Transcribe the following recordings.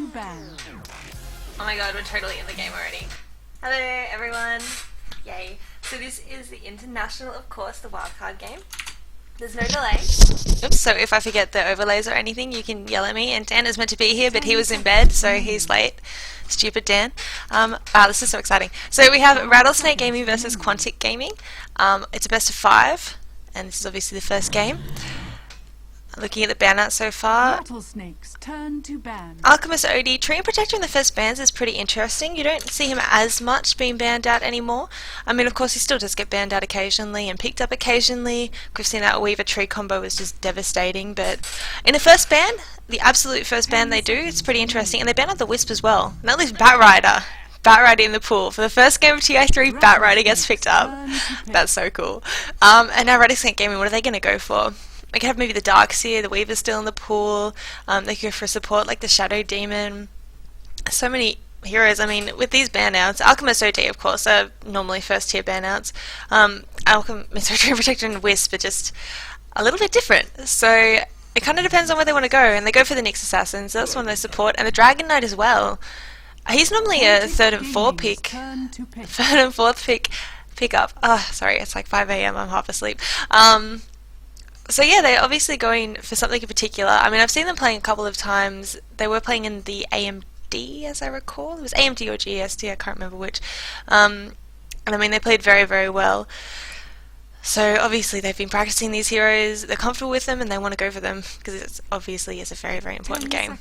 to ban. Oh my god, we're totally in the game already. Hello everyone. Yay. So this is the international, of course, the wildcard game. There's no delay. Oops, so if I forget the overlays or anything, you can yell at me. And Dan is meant to be here, but he was in bed, so he's late. Stupid Dan. Wow, this is so exciting. So we have RattleSnake Gaming versus Quantic Gaming. It's a best of 5, and this is obviously the first game. Looking at the ban out so far, RattleSnake's turn to ban. Alchemist OD, Tree and Protector in the first bans is pretty interesting. You don't see him as much being banned out anymore. I mean, of course, he still does get banned out occasionally and picked up occasionally. We've seen that Weaver Tree combo was just devastating, but in the first ban, the absolute first ban they do, it's pretty interesting. And they ban out the Wisp as well. And that leaves Batrider. Batrider in the pool. For the first game of TI3, Batrider gets picked up. That's so cool. And now RattleSnake Gaming, what are they going to go for? We could have maybe the Darkseer, the Weaver's still in the pool. They could go for support like the Shadow Demon. So many heroes. I mean, with these banouts, Alchemist OD, of course, are normally first tier banouts. Alchemist OD, Protector, and Wisp are just a little bit different. So it kind of depends on where they want to go. And they go for the Nyx Assassin, so that's one they support. And the Dragon Knight as well. He's normally a third and fourth pick. Pickup. Oh, sorry, it's like 5 AM. I'm half asleep. So yeah, they're obviously going for something in particular. I mean, I've seen them playing a couple of times. They were playing in the AMD, as I recall. It was AMD or GST, I can't remember which. And I mean, they played very, very well. So obviously they've been practicing these heroes, they're comfortable with them, and they want to go for them, because it's obviously a very, very important game.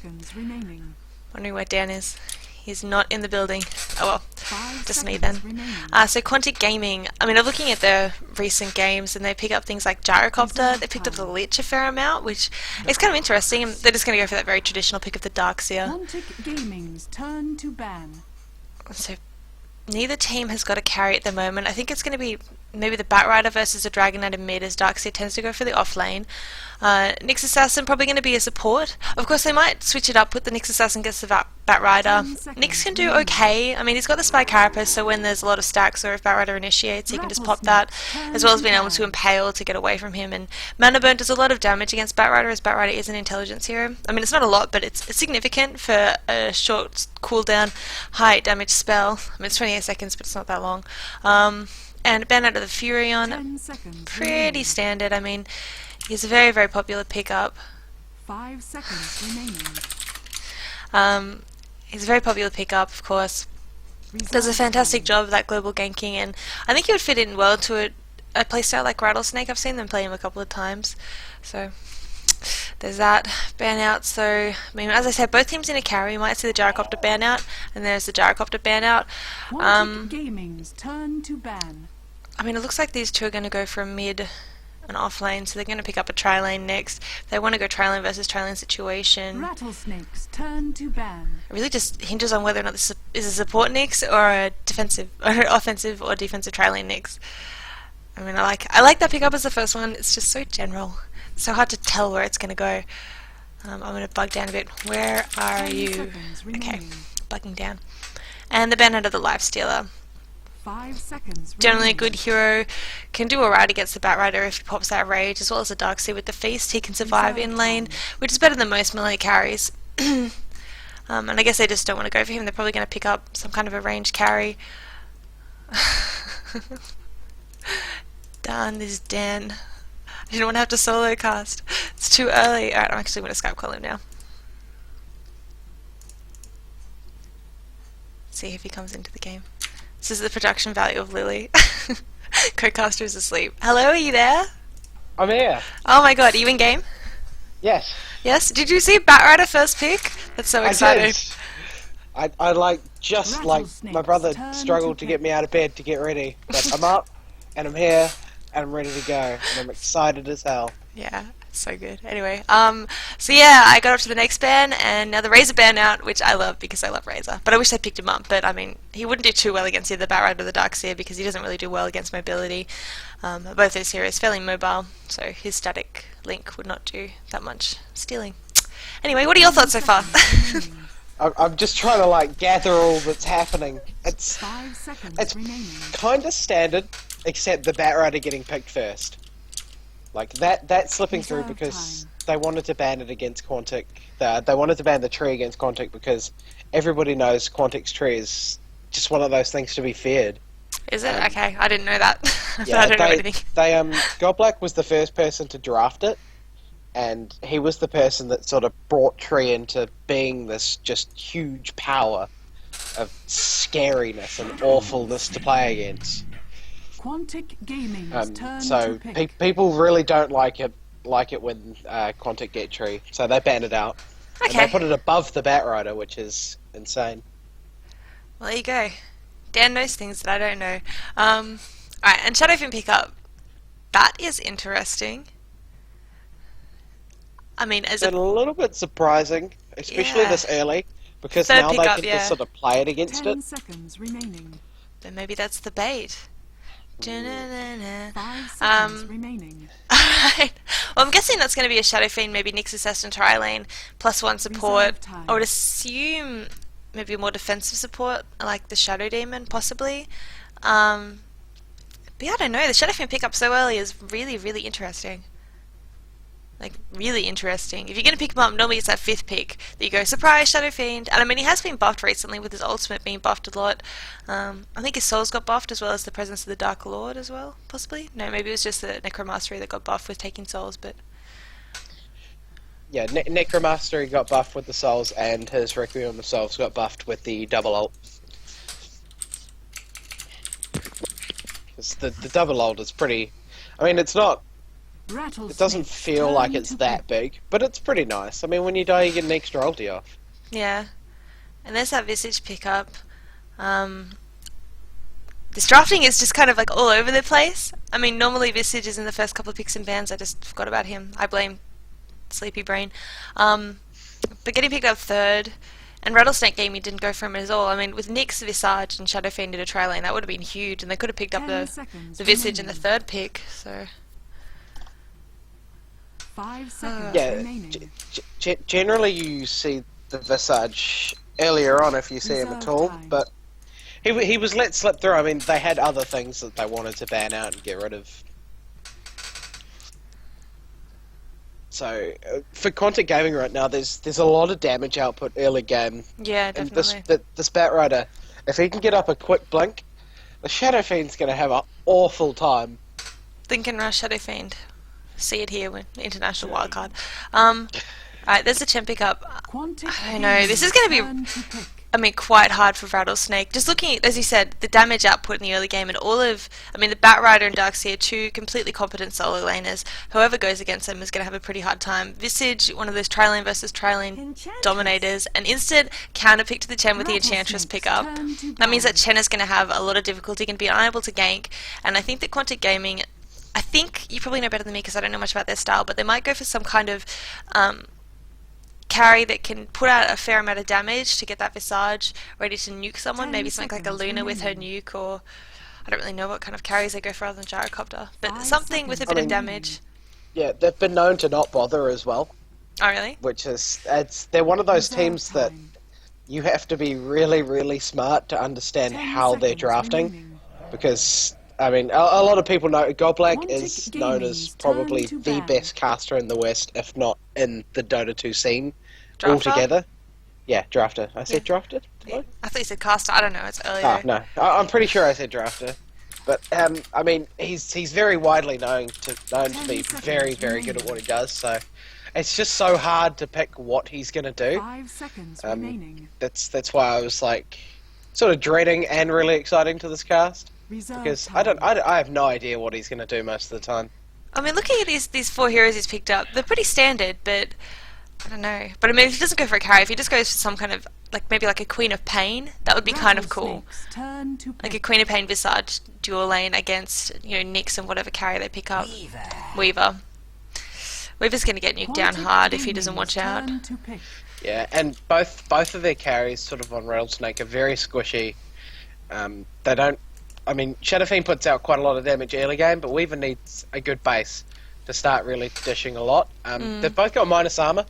Wondering where Dan is. He's not in the building. Oh well, just me then. So Quantic Gaming, I mean, I'm looking at their recent games and they pick up things like Gyrocopter, they picked up the Lich a fair amount, which is kind of interesting. They're just going to go for that very traditional pick of the Darkseer. Quantic Gaming's turn to ban. So neither team has got a carry at the moment. I think it's going to be maybe the Batrider versus the Dragon Knight in mid, as Darkseer tends to go for the off lane. Nyx Assassin probably going to be a support. Of course, they might switch it up with the Nyx Assassin gets the Batrider. Nyx can do okay. I mean, he's got the Spy Carapace, so when there's a lot of stacks or if Batrider initiates, he can just pop that, as well as being able to impale to get away from him. And Mana Burn does a lot of damage against Batrider, as Batrider is an intelligence hero. I mean, it's not a lot, but it's significant for a short cooldown, high damage spell. I mean, it's 28 seconds, but it's not that long. And ban out of the Furion, pretty standard. I mean, he's a very, very popular pickup. 5 seconds remaining. He's a very popular pickup, of course. Does a fantastic job of that global ganking, and I think he would fit in well to a playstyle like RattleSnake. I've seen them play him a couple of times. So there's that ban out. So I mean, as I said, both teams in a carry. You might see the Gyrocopter ban out, and there's the Gyrocopter ban out. Gaming's turn to ban. I mean, it looks like these two are going to go for a mid and off lane, so they're going to pick up a tri lane next. If they want to go tri lane versus tri lane situation, RattleSnake's turn to ban. it really just hinges on whether or not this is a support Nyx or a defensive, or offensive or defensive tri lane Nyx. I mean, I like that pickup as the first one. It's just so general. It's so hard to tell where it's going to go. I'm going to bug down a bit. Where are you? Okay, bugging down. And the ban out of the Lifestealer. 5 seconds. Generally a good hero, can do alright against the Batrider if he pops that rage, as well as the Darkseer with the Feast. He can survive in lane, which is better than most melee carries. And I guess they just don't want to go for him. They're probably going to pick up some kind of a range carry. Darn this Dan. I didn't want to have to solo cast. It's too early. Alright, I'm actually going to Skype call him now. See if he comes into the game. This is the production value of Lily. Co-caster is asleep. Hello, are you there? I'm here. Oh my god, are you in game? Yes. Yes? Did you see Batrider first pick? That's so exciting. I like, just like, my brother struggled to get me out of bed to get ready. But I'm up, and I'm here, and I'm ready to go. And I'm excited as hell. Yeah, so good. Anyway, so yeah, I got up to the next ban, and now the Razor ban out, which I love because I love Razor. But I wish I picked him up, but I mean, he wouldn't do too well against either the Batrider or the Darkseer because he doesn't really do well against mobility. Both those heroes fairly mobile, so his static link would not do that much stealing. Anyway, what are your thoughts so far? I'm just trying to like gather all that's happening. It's 5 seconds it's remaining. kind of standard, except the Batrider getting picked first. Like that slipping through Reserve because time. they wanted to ban it against Quantic. They wanted to ban the tree against Quantic because everybody knows Quantic's tree is just one of those things to be feared. Is it? Okay, I didn't know that. Yeah, I don't know anything. Godblack was the first person to draft it, and he was the person that sort of brought tree into being this just huge power of scariness and awfulness to play against. Quantic Gaming's turn So to pick. people really don't like it when Quantic get tree, so they banned it out. And Okay. they put it above the Batrider, which is insane. Well, there you go. Dan knows things that I don't know. Alright, and Shadowfin pickup. That is interesting. I mean, as It's a little bit surprising, especially Yeah. this early, because Third now they pickup, can yeah. just sort of play it against 10 it. seconds remaining. then maybe that's the bait. Da-na-na-na. 5 seconds remaining. Alright. Well, I'm guessing that's going to be a Shadow Fiend, maybe Nyx Assassin Tri-Lane, +1 support. Reserve time. I would assume maybe a more defensive support, like the Shadow Demon, possibly. But yeah, I don't know. The Shadow Fiend pickup so early is really, really interesting. Like, really interesting. If you're going to pick him up, normally it's that 5th pick that you go, surprise, Shadow Fiend. And I mean, he has been buffed recently with his ultimate being buffed a lot. I think his souls got buffed as well as the presence of the Dark Lord as well, possibly. No, maybe it was just the Necromastery that got buffed with taking souls, but... Yeah, Necromastery got buffed with the souls, and his Requiem of Souls got buffed with the double ult. 'Cause the double ult is pretty... I mean, it's not... It doesn't feel like it's that big, but it's pretty nice. I mean, when you die, you get an extra ulti off. Yeah. And there's that Visage pickup. This drafting is just kind of like all over the place. I mean, normally Visage is in the first couple of picks and bans. I just forgot about him. I blame Sleepy Brain. But getting picked up 3rd, and RattleSnake Gaming didn't go for him at all. I mean, with Nyx, Visage, and Shadow Fiend did a Tri-Lane, that would have been huge, and they could have picked up 10 the seconds Visage in the remaining. 3rd pick, so... 5 seconds Yeah, remaining. generally you see the Visage earlier on if you see him at Reserve all, time. but he was let slip through. I mean, they had other things that they wanted to ban out and get rid of. So, for Quantic Gaming right now, there's a lot of damage output early game. Yeah, And definitely. this Batrider, if he can get up a quick blink, the Shadow Fiend's going to have an awful time. Thinking Rush Shadow Fiend. See it here with International Wildcard. Alright, there's a Chen pickup. Quantic I don't know, this is going to turn to pick. I mean, quite hard for RattleSnake. Just looking at, as you said, the damage output in the early game and all of, I mean, the Batrider and Darkseer, 2 completely competent solo laners. Whoever goes against them is going to have a pretty hard time. Visage, one of those Tri-Lane versus Tri-Lane dominators. An instant counter pick to the Chen with the Enchantress pickup. Turn to That means that ban. Chen is going to have a lot of difficulty, going to be unable to gank. And I think that Quantic Gaming, I think you probably know better than me because I don't know much about their style, but they might go for some kind of carry that can put out a fair amount of damage to get that Visage ready to nuke someone. 10 Maybe something like a seconds Luna with her remaining. nuke, or I don't really know what kind of carries they go for other than Gyrocopter, but 5 something with a seconds bit of remaining. damage. Yeah, they've been known to not bother as well, Oh, really? which is they're one of those Reserve teams that time. you have to be really, really smart to understand 10 how they're seconds drafting, remaining. because I mean, a lot of people know Godblack Quantic is known as Gaming's probably turn to the ban. best caster in the West, if not in the Dota 2 scene Drafter? altogether. Yeah, drafter. I said drafter? Did I? I thought you said caster. I don't know. It's earlier. Oh, no. I'm pretty sure I said drafter. But, I mean, he's very widely known to be 10 very, seconds very good at remaining. what he does, so it's just so hard to pick what he's going to do. 5 seconds Um, remaining. That's why I was, like, sort of dreading and really exciting to this cast. Reserve Because time. I have no idea what he's going to do most of the time. I mean, looking at these 4 heroes he's picked up, they're pretty standard, but I don't know. But I mean, if he doesn't go for a carry, if he just goes for some kind of, like, maybe like a Queen of Pain, that would be kind of cool. RattleSnake's turn to Like a pick. Queen of Pain Visage dual lane against, you know, Nyx and whatever carry they pick up. Weaver. Weaver's going to get nuked down Quantic hard if he doesn't watch Gaming's out. turn to pick. Yeah, and both of their carries sort of on RattleSnake are very squishy. They don't... I mean, Shadowfiend puts out quite a lot of damage early game, but Weaver needs a good base to start really dishing a lot. They've both got minus armor,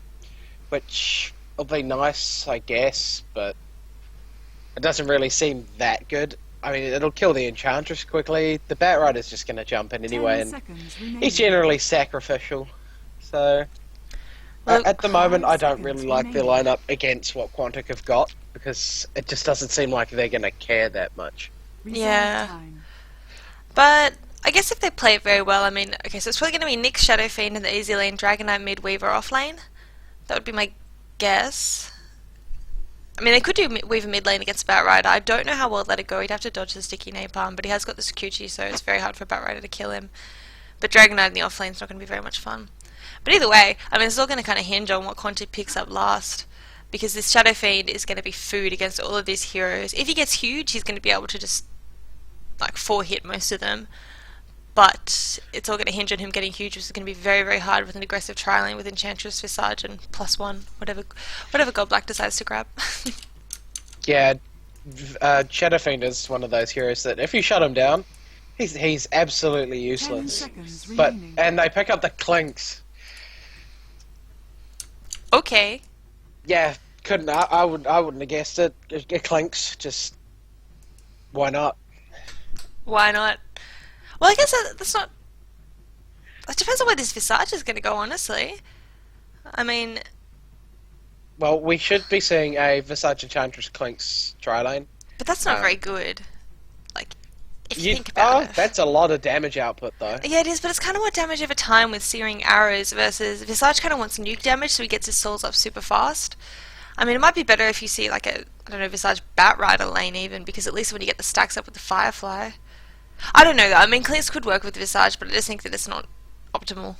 which will be nice, I guess, but it doesn't really seem that good I mean, it'll kill the Enchantress quickly. The Batrider's just going to jump in anyway, 10 and seconds remaining. he's generally sacrificial. So, Well, at the moment, I don't 5 really seconds like the remaining. lineup against what Quantic have got, because it just doesn't seem like they're going to care that much. Reserve Yeah. time. But I guess if they play it very well, I mean, okay, so it's probably going to be Nyx, Shadow Fiend in the easy lane, Dragonite mid, Weaver off lane. That would be my guess. I mean, they could do Weaver mid lane against Batrider. I don't know how well let it go. He'd have to dodge the sticky napalm, but he has got the Sakuchi, so it's very hard for Batrider to kill him. But Dragonite in the off lane is not going to be very much fun. But either way, I mean, it's all going to kind of hinge on what Quantic picks up last, because this Shadow Fiend is going to be food against all of these heroes. If he gets huge, he's going to be able to just like 4-hit most of them. But it's all going to hinge on him getting huge, which is going to be very, very hard with an aggressive tri-lane with Enchantress, Visage, and +1, whatever God Black decides to grab. Yeah, Shadow Fiend is one of those heroes that if you shut him down, he's absolutely 10 useless. seconds But remaining. and they pick up the Clinks. Okay. Yeah, I wouldn't have guessed it. Clinks, just why not? Why not? Well, I guess that's not... It depends on where this Visage is going to go, honestly. I mean... Well, we should be seeing a Visage Enchantress Clinks tri-lane. But that's not Um, very good. Like, if you think about Oh, it. that's a lot of damage output, though. Yeah, it is, but it's kind of more damage over time with Searing Arrows versus Visage kind of wants nuke damage, so he gets his souls up super fast. I mean, it might be better if you see, like, I don't know, Visage Batrider lane even, because at least when you get the stacks up with the Firefly... I don't know, though. I mean, Clinks could work with Visage, but I just think that it's not optimal.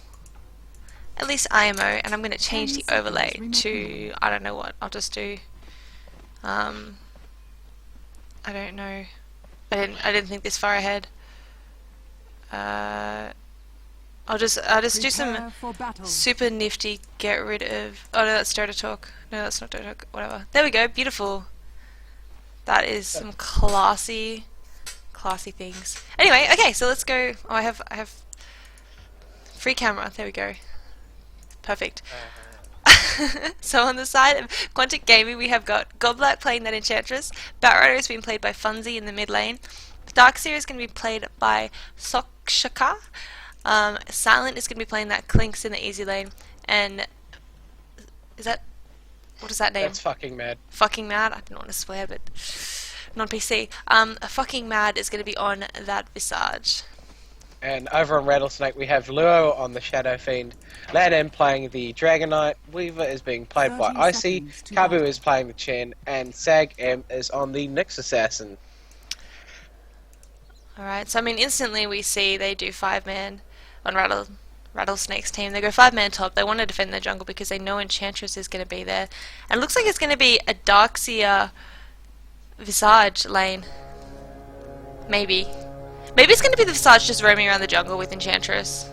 At least IMO, and I'm going to change the 10 overlay seconds to... remaining. I don't know what. I'll just do... I don't know. I didn't think this far ahead. I'll just do some Prepare for battle. super nifty get rid of... Oh no, that's Dota Talk. No, that's not Dota Talk. Whatever. There we go. Beautiful. That is some classy things. Anyway, okay, so let's go. Oh, I have free camera. There we go. Perfect. So on the side of Quantic Gaming, we have got Godblack playing that Enchantress. Batrider is being played by Funzy in the mid lane. Darkseer is going to be played by Sokshaka. Silent is going to be playing that Clinks in the easy lane. And is that... What is that name? That's fucking mad. Fucking Mad? I don't want to swear, but not PC. Fucking Mad is going to be on that Visage. And over on RattleSnake, we have Luo on the Shadow Fiend. Lad M playing the Dragonite. Weaver is being played by 30 Icy. seconds to Kabu battle. is playing the Chen. And Sag M is on the Nyx Assassin. Alright, so I mean, instantly we see they do 5-man on Rattlesnake's team. They go 5-man top. They want to defend their jungle because they know Enchantress is going to be there. And it looks like it's going to be a Darkseer Visage lane. Maybe. Maybe it's going to be the Visage just roaming around the jungle with Enchantress.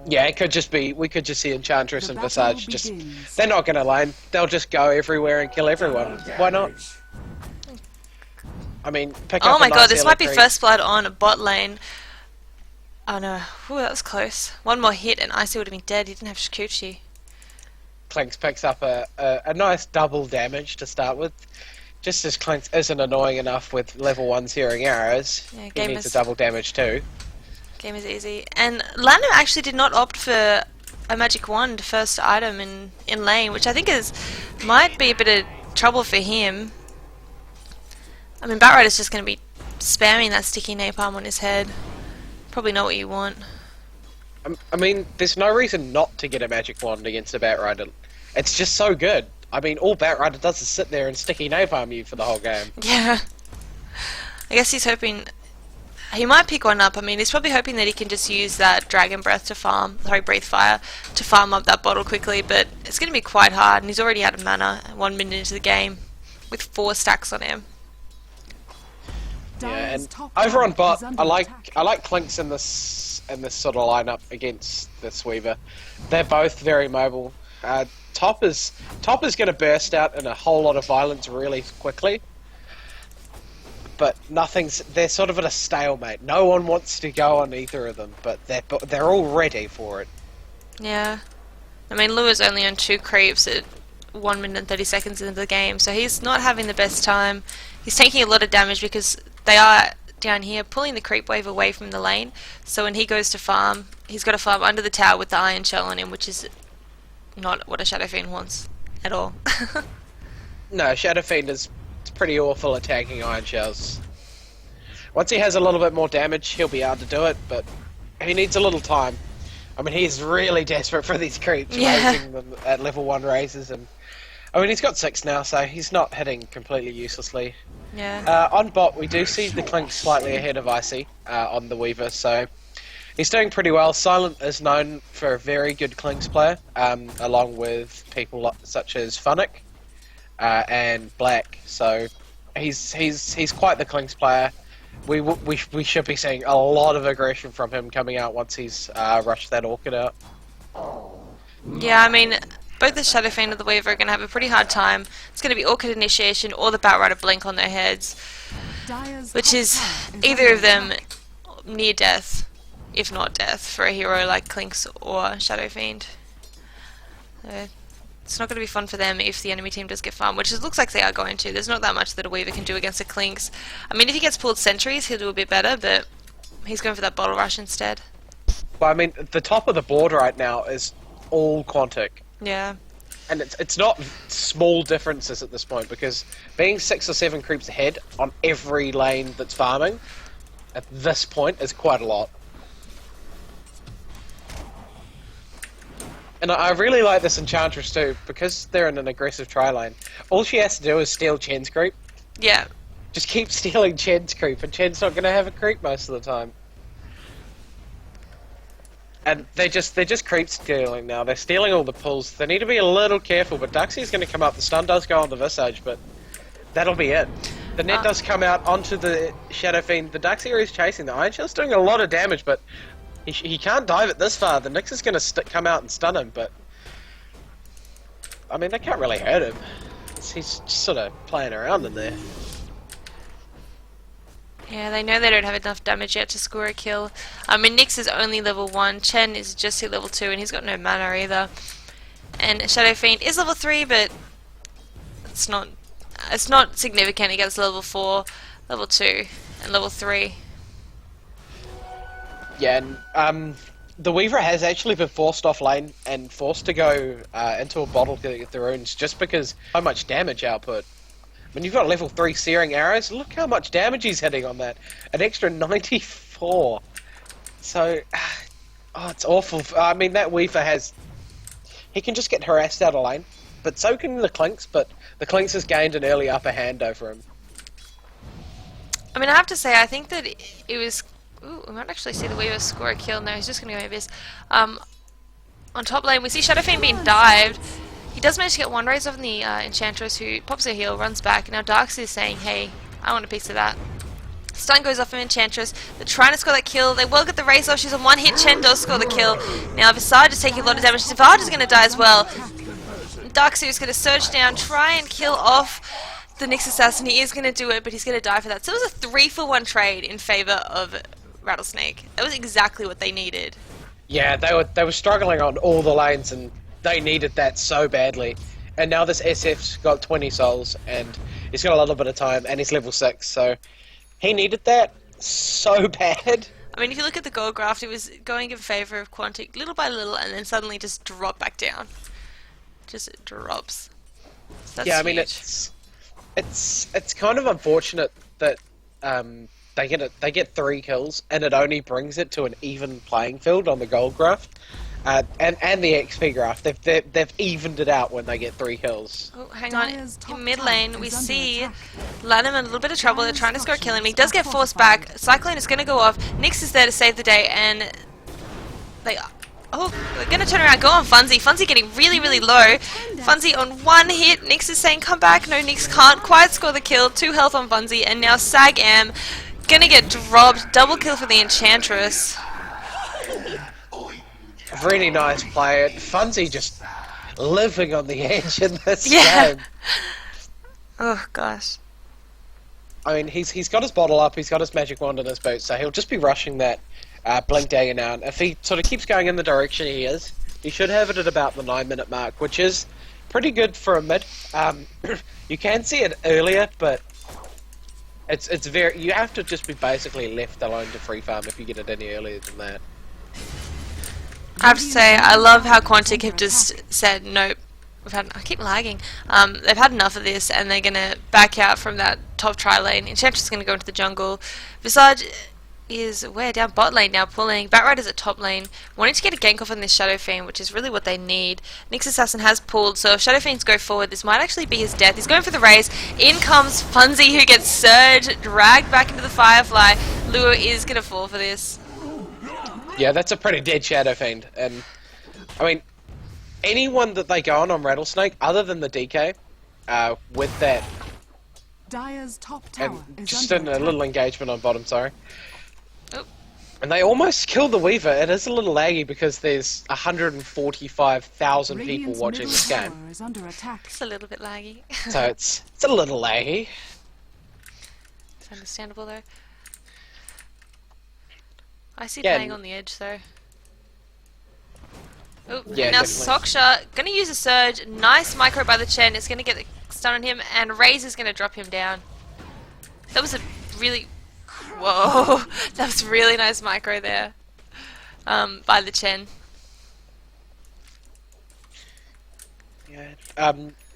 Yeah, it could just be. We could just see Enchantress The and battle Visage. Just begins. they're not going to lane. They'll just go everywhere and kill everyone. Why not? I mean, pick up Oh a my nice god, this early might be creep. first blood on a bot lane. Oh no. Ooh, that was close. One more hit and Icy would have been dead. He didn't have Shikuchi. Clinks picks up a nice double damage to start with. Just as Clinks isn't annoying enough with level 1 Searing Arrows, Yeah, he game needs is- a double damage too. Game is easy. And Lano actually did not opt for a magic wand first item in lane, which I think might be a bit of trouble for him. I mean, Batrider's just going to be spamming that sticky napalm on his head. Probably not what you want. I mean, there's no reason not to get a magic wand against a Batrider. It's just so good. I mean, all Batrider does is sit there and sticky napalm you for the whole game. Yeah. I guess he's hoping... He might pick one up. I mean, he's probably hoping that he can just use that Dragon Breath to farm... Sorry, Breathe Fire to farm up that bottle quickly, but it's going to be quite hard, and he's already out of mana 1 minute into the game with 4 stacks on him. Yeah, Dire's and top over on tower bot, is under I like attack. Clinks in this sort of lineup against this Weaver. They're both very mobile. Top is going to burst out in a whole lot of violence really quickly, but they're sort of at a stalemate. No one wants to go on either of them, but they're all ready for it. Yeah. I mean, Lua's only on 2 creeps at 1 minute and 30 seconds into the game, so he's not having the best time. He's taking a lot of damage because they are down here pulling the creep wave away from the lane, so when he goes to farm, he's got to farm under the tower with the iron shell on him, which is not what a Shadow Fiend wants at all. No, Shadow Fiend is pretty awful attacking iron shells. Once he has a little bit more damage, he'll be able to do it, but he needs a little time. I mean, he's really desperate for these creeps, raising them at level 1 raises, and I mean, he's got 6 now, so he's not hitting completely uselessly. Yeah. On bot, we do see the Clink slightly ahead of Icy on the Weaver, so he's doing pretty well. Silent is known for a very good Clinks player, along with people such as Funnick and Black. So he's quite the Clinks player. We should be seeing a lot of aggression from him coming out once he's rushed that Orchid out. Yeah, I mean, both the Shadow Fiend and the Weaver are going to have a pretty hard time. It's going to be Orchid Initiation or the Batrider Blink on their heads, which is either of them near death, if not death, for a hero like Clinks or Shadow Fiend. It's not going to be fun for them if the enemy team does get farmed, which it looks like they are going to. There's not that much that a Weaver can do against a Clinks. I mean, if he gets pulled sentries, he'll do a bit better, but he's going for that bottle rush instead. Well, I mean, the top of the board right now is all Quantic. Yeah. And it's not small differences at this point, because being 6 or 7 creeps ahead on every lane that's farming at this point is quite a lot. And I really like this Enchantress too, because they're in an aggressive tri lane. All she has to do is steal Chen's creep. Yeah. Just keep stealing Chen's creep, and Chen's not going to have a creep most of the time. And they're just creep stealing now. They're stealing all the pulls. They need to be a little careful, but Duxie's going to come up. The stun does go on the Visage, but that'll be it. The net does come out onto the Shadow Fiend. The Duxie is chasing. The Iron Shell's doing a lot of damage, but he can't dive it this far. The Nyx is going to come out and stun him, but I mean, they can't really hurt him. He's just sort of playing around in there. Yeah, they know they don't have enough damage yet to score a kill. I mean, Nyx is only level 1, Chen is just at level 2, and he's got no mana either. And Shadow Fiend is level 3, but it's not significant against level 4, level 2, and level 3. Yeah, and the Weaver has actually been forced off lane and forced to go into a bottle to get the runes, just because so much damage output. When you've got level 3 searing arrows, look how much damage he's hitting on that. An extra 94. So, oh, it's awful. I mean, that Weaver he can just get harassed out of lane, but so can the Clinks, but the Clinks has gained an early upper hand over him. I mean, I have to say, I think that it was... Ooh, we might actually see the Weaver score a kill. No, he's just going to go Abyss. On top lane, we see Shadow Fiend being dived. He does manage to get one raise off the Enchantress, who pops her heal, runs back. Now Darkseid is saying, hey, I want a piece of that. Stun goes off of Enchantress. They're trying to score that kill. They will get the raise off. She's on one hit. Chen does score the kill. Now Visage is taking a lot of damage. Visage is going to die as well. Darkseid is going to surge down, try and kill off the Nyx Assassin. He is going to do it, but he's going to die for that. So it was a 3-for-1 trade in favor of RattleSnake. That was exactly what they needed. Yeah, they were struggling on all the lanes, and they needed that so badly. And now this SF's got 20 souls, and he's got a little bit of time, and he's level 6, so he needed that so bad. I mean, if you look at the gold graph, it was going in favor of Quantic little by little, and then suddenly just dropped back down. Just drops. So that's yeah, I mean, huge. it's kind of unfortunate that they get 3 kills, and it only brings it to an even playing field on the gold graph. And the XP graph, they've evened it out when they get 3 kills. Oh, hang on. In mid lane, we see Lanham in a little bit of trouble. They're trying to score a kill him. He does get forced back. Cyclone is going to go off. Nyx is there to save the day, and they're going to turn around, go on Funzy. Funzy getting really, really low. Funzy on 1 hit. Nyx is saying, come back. No, Nyx can't quite score the kill. 2 health on Funzy, and now Sag Am going to get dropped. Double kill for the Enchantress. Really nice play. Funzy just living on the edge in this game. Oh gosh. I mean, he's got his bottle up, he's got his magic wand in his boot, so he'll just be rushing that blink day and out. If he sort of keeps going in the direction he is, he should have it at about the 9-minute mark, which is pretty good for a mid. You can see it earlier, but It's very. You have to just be basically left alone to free farm if you get it any earlier than that. I have to say, I love how Quantic have just said, nope, I keep lagging. They've had enough of this, and they're going to back out from that top tri lane. Enchantress going to go into the jungle. Visage is down bot lane now, pulling. Batrider's at top lane, wanting to get a gank off on this Shadow Fiend, which is really what they need. Nyx Assassin has pulled, so if Shadow Fiends go forward, this might actually be his death. He's going for the raise. In comes Funzy, who gets surged, dragged back into the Firefly. Lua is going to fall for this. Yeah, that's a pretty dead Shadow Fiend, and I mean, anyone that they go on RattleSnake, other than the DK, with that, Dire's top tower and is just under in a little engagement on bottom, sorry. Oh. And they almost killed the Weaver. It is a little laggy because there's 145,000 people Radiant's watching middle this tower game, is under attack. It's a little bit laggy. so it's a little laggy. It's understandable though. I see Yeah, playing on the edge though. Oh, Yeah, now definitely. Soksha gonna use a surge. Nice micro by the Chen. It's gonna get the stun on him, and Raze is gonna drop him down. That was a really, whoa, that was really nice micro there, by the Chen.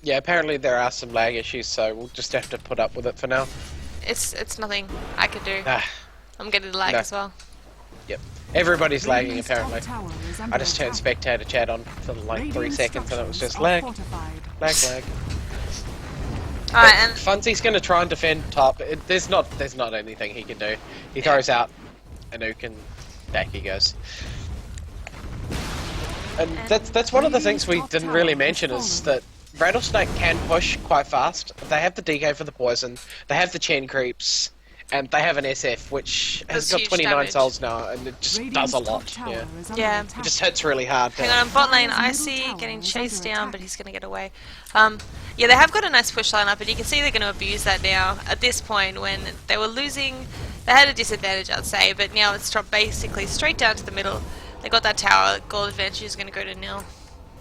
Yeah, apparently there are some lag issues, so we'll just have to put up with it for now. It's nothing I can do. Ah, I'm getting the lag No. as well. yep. Everybody's lagging Radiant's top apparently. tower is under I just turned attack. spectator chat on for like 3 Radiant seconds and it was just structures are lag, fortified. lag. Alright, and Funzy's gonna try and defend top. There's not anything he can do. He throws out a nuke and back he goes. And that's one of the things we didn't really mention is that RattleSnake can push quite fast. They have the DK for the poison, they have the Chen creeps, and they have an SF which has Does got huge 29 damage. souls now, and it just Radiant's does a top lot. tower Yeah, is under Yeah. it attack. just hits really hard. hang on, bot lane, Dire's Icy middle getting tower is chased under down, attack. but he's going to get away. Yeah, they have got a nice push line up, and you can see they're going to abuse that now. At this point, when they were losing, they had a disadvantage, I'd say, but now it's dropped basically straight down to the middle. They got that tower, goal advantage is going to go to nil.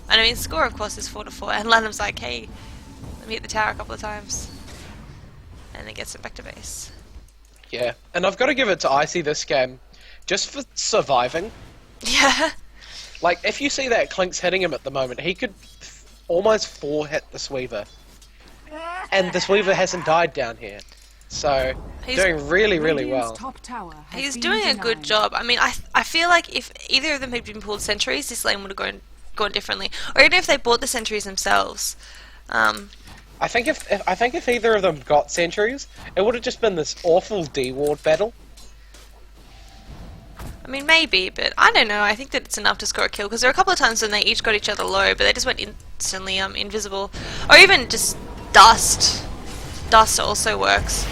And I mean, score of course is 4-4, and Lanham's like, hey, let me hit the tower a couple of times. And then gets it back to base. Yeah, and I've got to give it to Icy this game, just for surviving. Yeah. Like, if you see that Clink's hitting him at the moment, he could almost 4-hit this Weaver. And this Weaver hasn't died down here. So, He's doing really, really Radiant's well. top tower has He's been doing a good denied. job. I mean, I feel like if either of them had been pulled sentries, this lane would have gone differently. Or even if they bought the sentries themselves. I think if either of them got sentries, it would have just been this awful D-Ward battle. I mean, maybe, but I don't know. I think that it's enough to score a kill, because there were a couple of times when they each got each other low, but they just went instantly invisible. Or even just dust. Dust also works.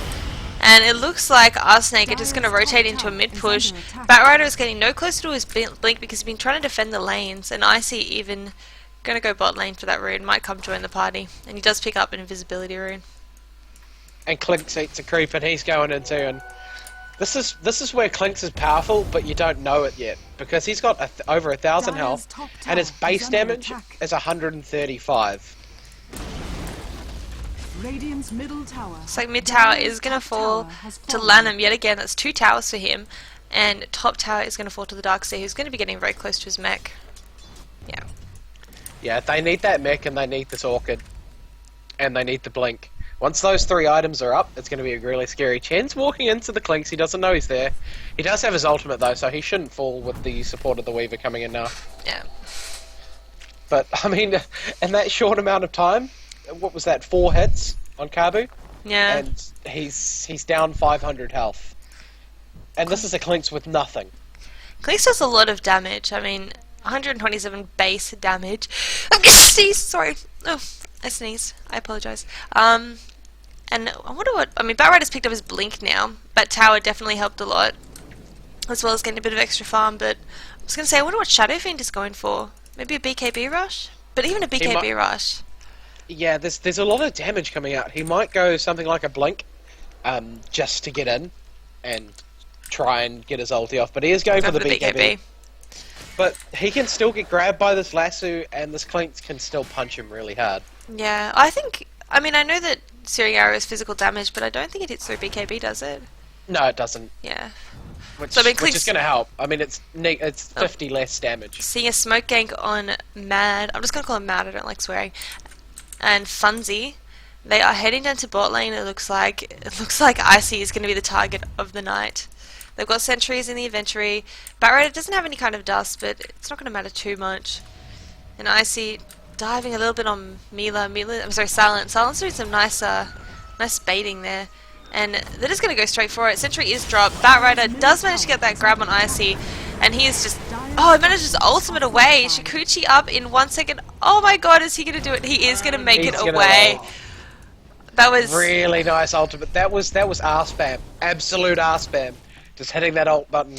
And it looks like RattleSnake are just going to rotate into a mid-push. Batrider is getting no closer to his blink because he's been trying to defend the lanes, and Icy even going to go bot lane for that rune, might come join the party. And he does pick up an invisibility rune. And Clinks eats a creep and he's going into, and this is where Clinks is powerful, but you don't know it yet, because he's got over 1,000 Dire's health, top and his tower base is under damage attack. is 135. Radiant's middle tower. It's like mid tower Dire's is going to top fall tower has to fallen. Lanham yet again. That's 2 towers for him. And top tower is going to fall to the Darkseer, who's going to be getting very close to his mech. Yeah. Yeah, they need that mech, and they need this Orchid, and they need the Blink. Once those 3 items are up, it's going to be really scary. Chen's walking into the Clinks, he doesn't know he's there. He does have his ultimate though, so he shouldn't fall with the support of the Weaver coming in now. Yeah. But, I mean, in that short amount of time, what was that, 4 hits on Kabu? Yeah. And he's down 500 health. And this is a Clinks with nothing. Cleese does a lot of damage. I mean, 127 base damage. I'm gonna sneeze. Sorry. Oh, I sneezed. I apologize. And I wonder what. I mean, Batrider's picked up his blink now. But tower definitely helped a lot, as well as getting a bit of extra farm. But I was gonna say, I wonder what Shadow Fiend is going for. Maybe a BKB rush. But even a BKB rush. Yeah, there's a lot of damage coming out. He might go something like a Blink, just to get in and try and get his ulti off. But he is going for the BKB. But he can still get grabbed by this lasso, and this Clinks can still punch him really hard. Yeah, I think. I mean, I know that Searing Arrow is physical damage, but I don't think it hits through BKB, does it? No, it doesn't. Yeah. Which, So, I mean, which is going to help. I mean, it's 50 less damage. Seeing a smoke gank on Mad, I'm just going to call him Mad, I don't like swearing, and Funzy. They are heading down to bot lane. It looks like Icy is going to be the target of the night. They've got sentries in the inventory. Batrider doesn't have any kind of dust, but it's not going to matter too much. And Icy diving a little bit on I'm sorry, Silent. Silent's doing some nice baiting there. And they're just going to go straight for it. Sentry is dropped. Batrider does manage to get that grab on Icy. And he is just... Oh, he manages ultimate away. Shikuchi up in 1 second. Oh my god, is he going to do it? He is going to make it away. That was... Really nice ultimate. That was R spam. Absolute R spam. Just hitting that ult button.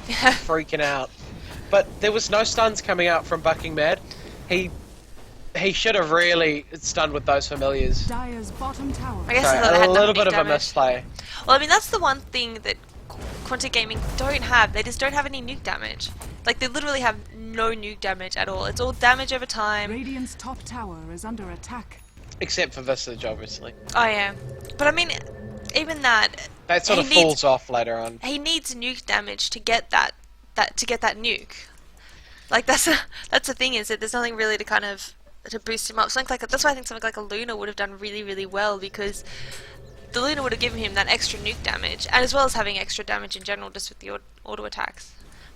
Freaking out. But there was no stuns coming out from Bucking Mad. He should have really stunned with those familiars. Dire's bottom tower. I guess So, they had a little bit of damage. a misplay. Well, I mean, that's the one thing that Quantic Gaming don't have. They just don't have any nuke damage. Like, they literally have no nuke damage at all. It's all damage over time. Radiant's top tower is under attack. Except for Visage, obviously. Oh, yeah. But, I mean, even that... That sort of falls off later on. He needs nuke damage to get that nuke. Like, that's the thing, is that there's nothing really to kind of... to boost him up. That's why I think something like a Luna would have done really, really well, because the Luna would have given him that extra nuke damage, and as well as having extra damage in general just with the auto attacks.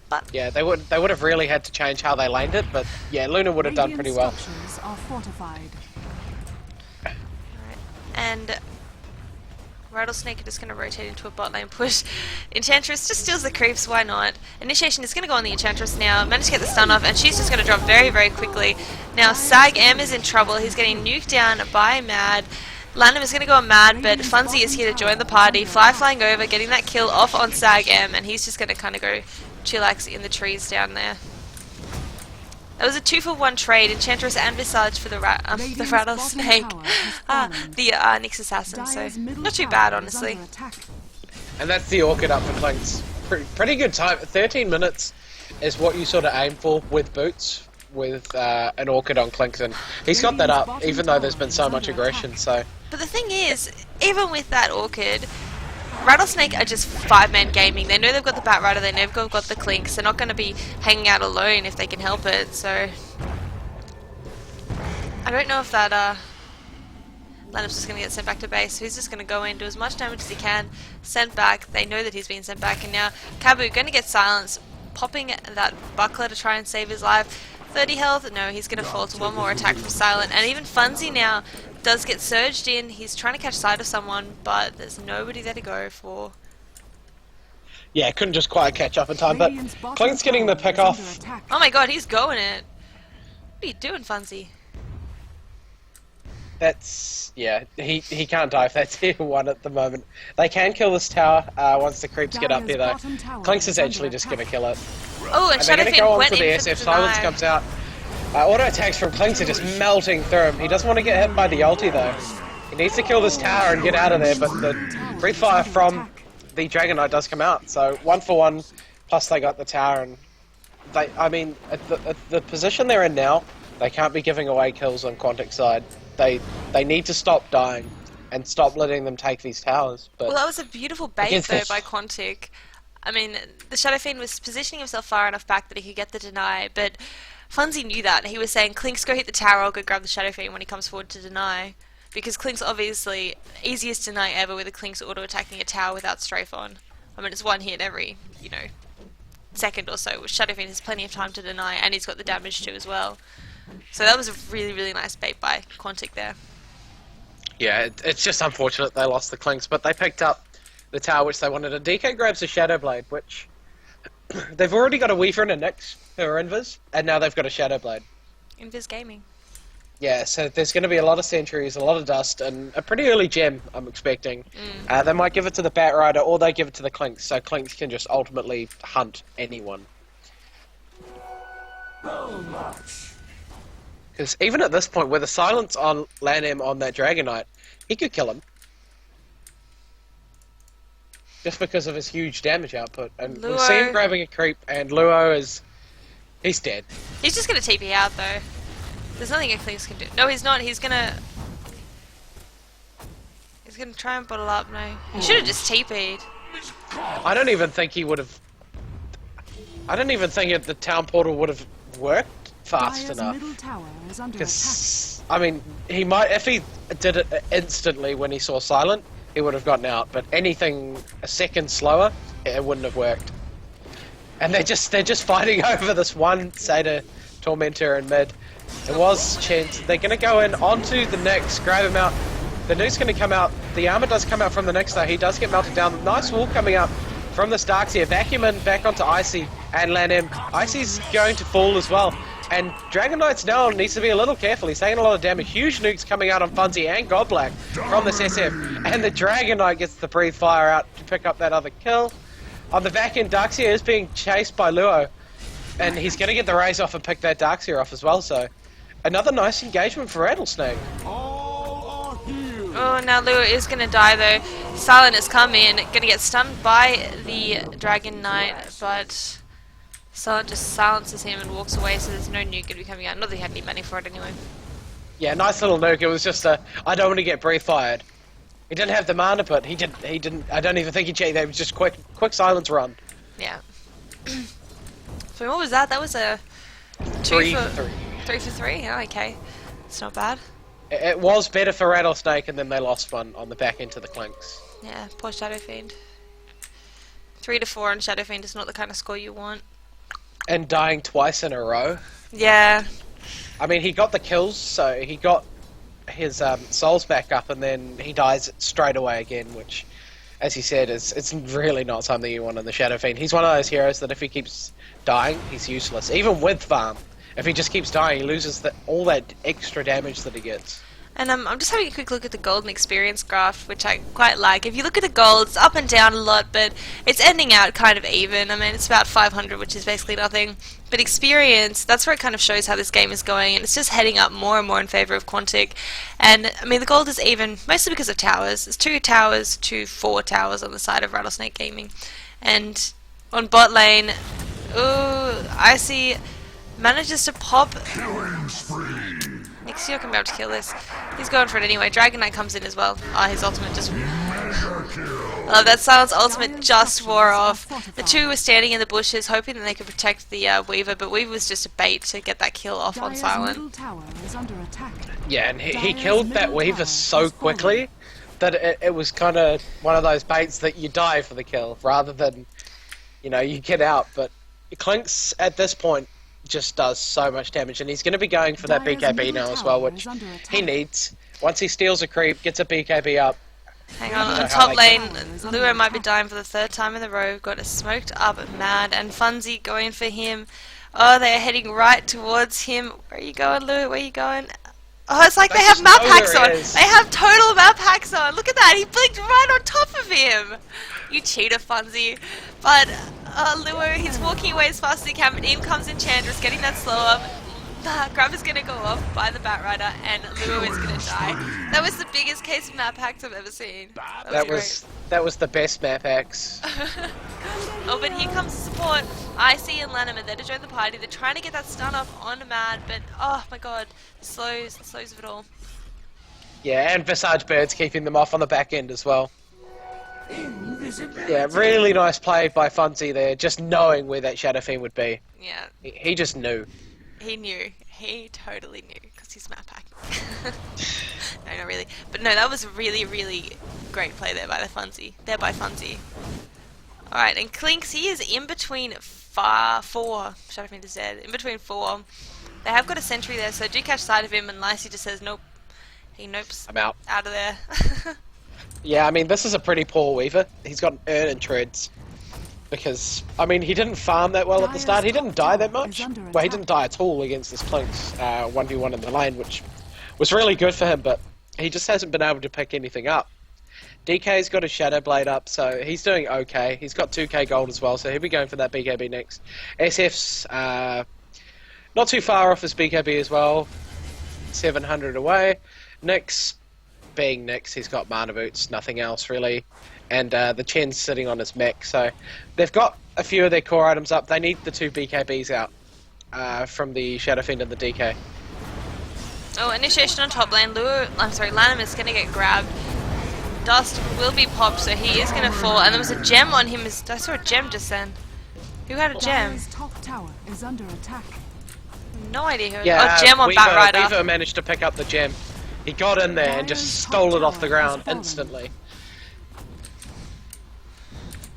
But Yeah, they would have really had to change how they laned it, but yeah, Luna would have done pretty well. Structures are fortified. alright. And RattleSnake are just going to rotate into a bot lane push. Enchantress just steals the creeps, why not? Initiation is going to go on the Enchantress now, managed to get the stun off, and she's just going to drop very, very quickly. Now Sag M is in trouble, he's getting nuked down by Mad. Landham is going to go on Mad, but Funzy is here to join the party, flying over, getting that kill off on Sag M, and he's just going to kind of go chillax in the trees down there. That was a 2-for-1 trade, Enchantress and Visage for the RattleSnake, the Nyx Assassin, so not too bad, honestly. And that's the Orchid up for Clinks. Pretty good time. 13 minutes is what you sort of aim for with boots, with an Orchid on Clinks, and he's got that up, even though there's been so much aggression, so... But the thing is, even with that Orchid, RattleSnake are just 5-man gaming. They know they've got the Batrider, they know they've got the Clinks. They're not going to be hanging out alone if they can help it, so... I don't know if that, Landham's just going to get sent back to base, so he's just going to go in, do as much damage as he can, sent back. They know that he's been sent back, and now Kabu going to get silenced, popping that buckler to try and save his life. 30 health, no, he's going to fall to one more attack from Silent, and even Funzy now does get surged in. He's trying to catch sight of someone, but there's nobody there to go for. Yeah, couldn't just quite catch up in time, but Clink's getting the pick off. Oh my god, he's going it. What are you doing, Funzy? That's... yeah, he can't dive. That's tier 1 at the moment. They can kill this tower once the creeps get up there, though. Clink's is actually just going to kill it. Oh, and they're going to go Shadowfin on went for the in for SF. the Silence deny. comes out. Auto attacks from Clinks are just melting through him. He doesn't want to get hit by the ulti, though. He needs to kill this tower and get out of there, but the free fire from the Dragon Knight does come out. So 1 for 1, plus they got the tower, and they... I mean, at the position they're in now, they can't be giving away kills on Quantic's side. They need to stop dying and stop letting them take these towers. But Well, that was a beautiful bait, though, by Quantic. I mean, the Shadow Fiend was positioning himself far enough back that he could get the deny, but Funzy knew that. He was saying, Clinks, go hit the tower, I'll go grab the Shadow Fiend when he comes forward to deny. Because Clink's obviously easiest deny ever with a Clink's auto-attacking a tower without strafe on. I mean, it's one hit every, second or so, which Shadow Fiend has plenty of time to deny, and he's got the damage too as well. So that was a really, really nice bait by Quantic there. yeah, it's just unfortunate they lost the Clinks, but they picked up the tower which they wanted. And DK grabs a Shadow Blade, which they've already got a Weaver and a Nyx who are Invis, and now they've got a Shadow Blade. Invis Gaming. Yeah, so there's going to be a lot of sentries, a lot of dust, and a pretty early gem, I'm expecting. They might give it to the Batrider, or they give it to the Clinks, so Clinks can just ultimately hunt anyone. Because even at this point, with the silence on Landham on that Dragon Knight, he could kill him. Just because of his huge damage output. And we'll see him grabbing a creep, and Luo is... he's dead. He's just going to TP out, though. There's nothing Eclipse can do. No, he's not. He's going to... He's gonna try and bottle up. No, he should have just TP'd. I don't even think he would have. I don't even think the town portal would have worked fast Dire's enough. middle tower is under attack. Because I mean, he might if he did it instantly when he saw Silent, he would have gotten out. But anything a second slower, it wouldn't have worked. And they're just fighting over this one Satyr Tormentor in mid. It was chance. They're going to go in onto the Nyx, grab him out. The nuke's going to come out. The armor does come out from the Nyx though. He does get melted down. Nice wall coming up from the Starkseer. Vacuum in back onto Icy and Lan Icy's going to fall as well. And Dragon Knight's now needs to be a little careful. He's taking a lot of damage. Huge nukes coming out on Funzy and Godblack from this SF. And the Dragon Knight gets the breathe fire out to pick up that other kill. On the back end, Darkseer is being chased by Luo. And he's going to get the raise off and pick that Darkseer off as well. So another nice engagement for Rattlesnake. Oh, now Lua is going to die though. Silent has come in, going to get stunned by the Dragon Knight, but Silent just silences him and walks away, so there's no nuke going to be coming out. Not that he had any money for it anyway. Yeah, nice little nuke. It was just I don't want to get breathe fired. He didn't have the mana, but he didn't. I don't even think he cheated. It was just quick silence run. Yeah. So what was that? That was a 3 for 3. 3 for 3? Oh, okay. It's not bad. It was better for Rattlesnake, and then they lost one on the back end to the Clinks. Yeah, poor Shadow Fiend. 3 to 4 on Shadow Fiend is not the kind of score you want. And dying twice in a row. Yeah. I mean, he got the kills, so he got his souls back up, and then he dies straight away again, which, as he said, it's really not something you want in the Shadow Fiend. He's one of those heroes that if he keeps dying, he's useless. Even with farm, if he just keeps dying, he loses all that extra damage that he gets. And I'm just having a quick look at the golden experience graph, which I quite like. If you look at the gold, it's up and down a lot, but it's ending out kind of even. I mean, it's about 500, which is basically nothing. But experience, that's where it kind of shows how this game is going, and it's just heading up more and more in favour of Quantic. And, I mean, the gold is even, mostly because of towers. There's 2 towers to 4 towers on the side of RattleSnake Gaming. And on bot lane, ooh, Icy manages to pop. Nixie can be able to kill this. He's going for it anyway. Dragon Knight comes in as well. Oh, his ultimate just... that Silence ultimate just wore off. The two were standing in the bushes hoping that they could protect the Weaver, but Weaver was just a bait to get that kill off on Silent. Yeah, and he killed that Weaver so quickly that it was kind of one of those baits that you die for the kill rather than, you know, you get out. But Clinks at this point just does so much damage, and he's going to be going for that BKB now as well, which he needs. Once he steals a creep, gets a BKB up. Hang on top lane, Luo might be dying for the 3rd time in the row. Got a smoked up Mad, and Funzy going for him. Oh, they're heading right towards him. Where are you going, Luo? Where are you going? Oh, it's like they have map hacks on. They have total map hacks on. Look at that. He blinked right on top of him. You cheater, Funzy. But Luo, he's walking away as fast as he can, but in comes Enchantress, getting that slow up. Grab is going to go off by the Batrider, and Luo is going to die. That was the biggest case of map hacks I've ever seen. That was the best map hacks. Oh, but here comes the support. Icy and Lanham are there to join the party. They're trying to get that stun off on Mad, but oh my god, the slows of it all. Yeah, and Visage Bird's keeping them off on the back end as well. Yeah, really nice play by Funzy there, just knowing where that Shadow Fiend would be. Yeah. He just knew. He knew. He totally knew, because he's map hacking. No, not really. But no, that was a really, really great play there by the Funzy. Alright, and Clinks, he is in between 4. Shadow Fiend is dead. In between 4. They have got a sentry there, so do catch sight of him, and Licey just says, nope. He nopes I'm out of there. Yeah, I mean, this is a pretty poor Weaver. He's got Urn and Treads. Because, I mean, he didn't farm that well at the start. He didn't die that much. Well, he didn't die at all against this Clinks 1v1 in the lane, which was really good for him, but he just hasn't been able to pick anything up. DK's got a Shadow Blade up, so he's doing okay. He's got 2k gold as well, so he'll be going for that BKB next. SF's not too far off his BKB as well. 700 away. Nyx, being Nyx, he's got mana boots, nothing else really. And the Chen's sitting on his mech, so they've got a few of their core items up. They need the 2 BKBs out from the Shadow Fiend and the DK. Oh, initiation on top lane. Lanham is going to get grabbed. dust will be popped, so he is going to fall. And there was a gem on him. I saw a gem just then. Who had a gem? Dire's top tower is under attack. No idea who. Yeah, oh, gem on Batrider. Weaver managed to pick up the gem. He got in there and just stole it off the ground instantly.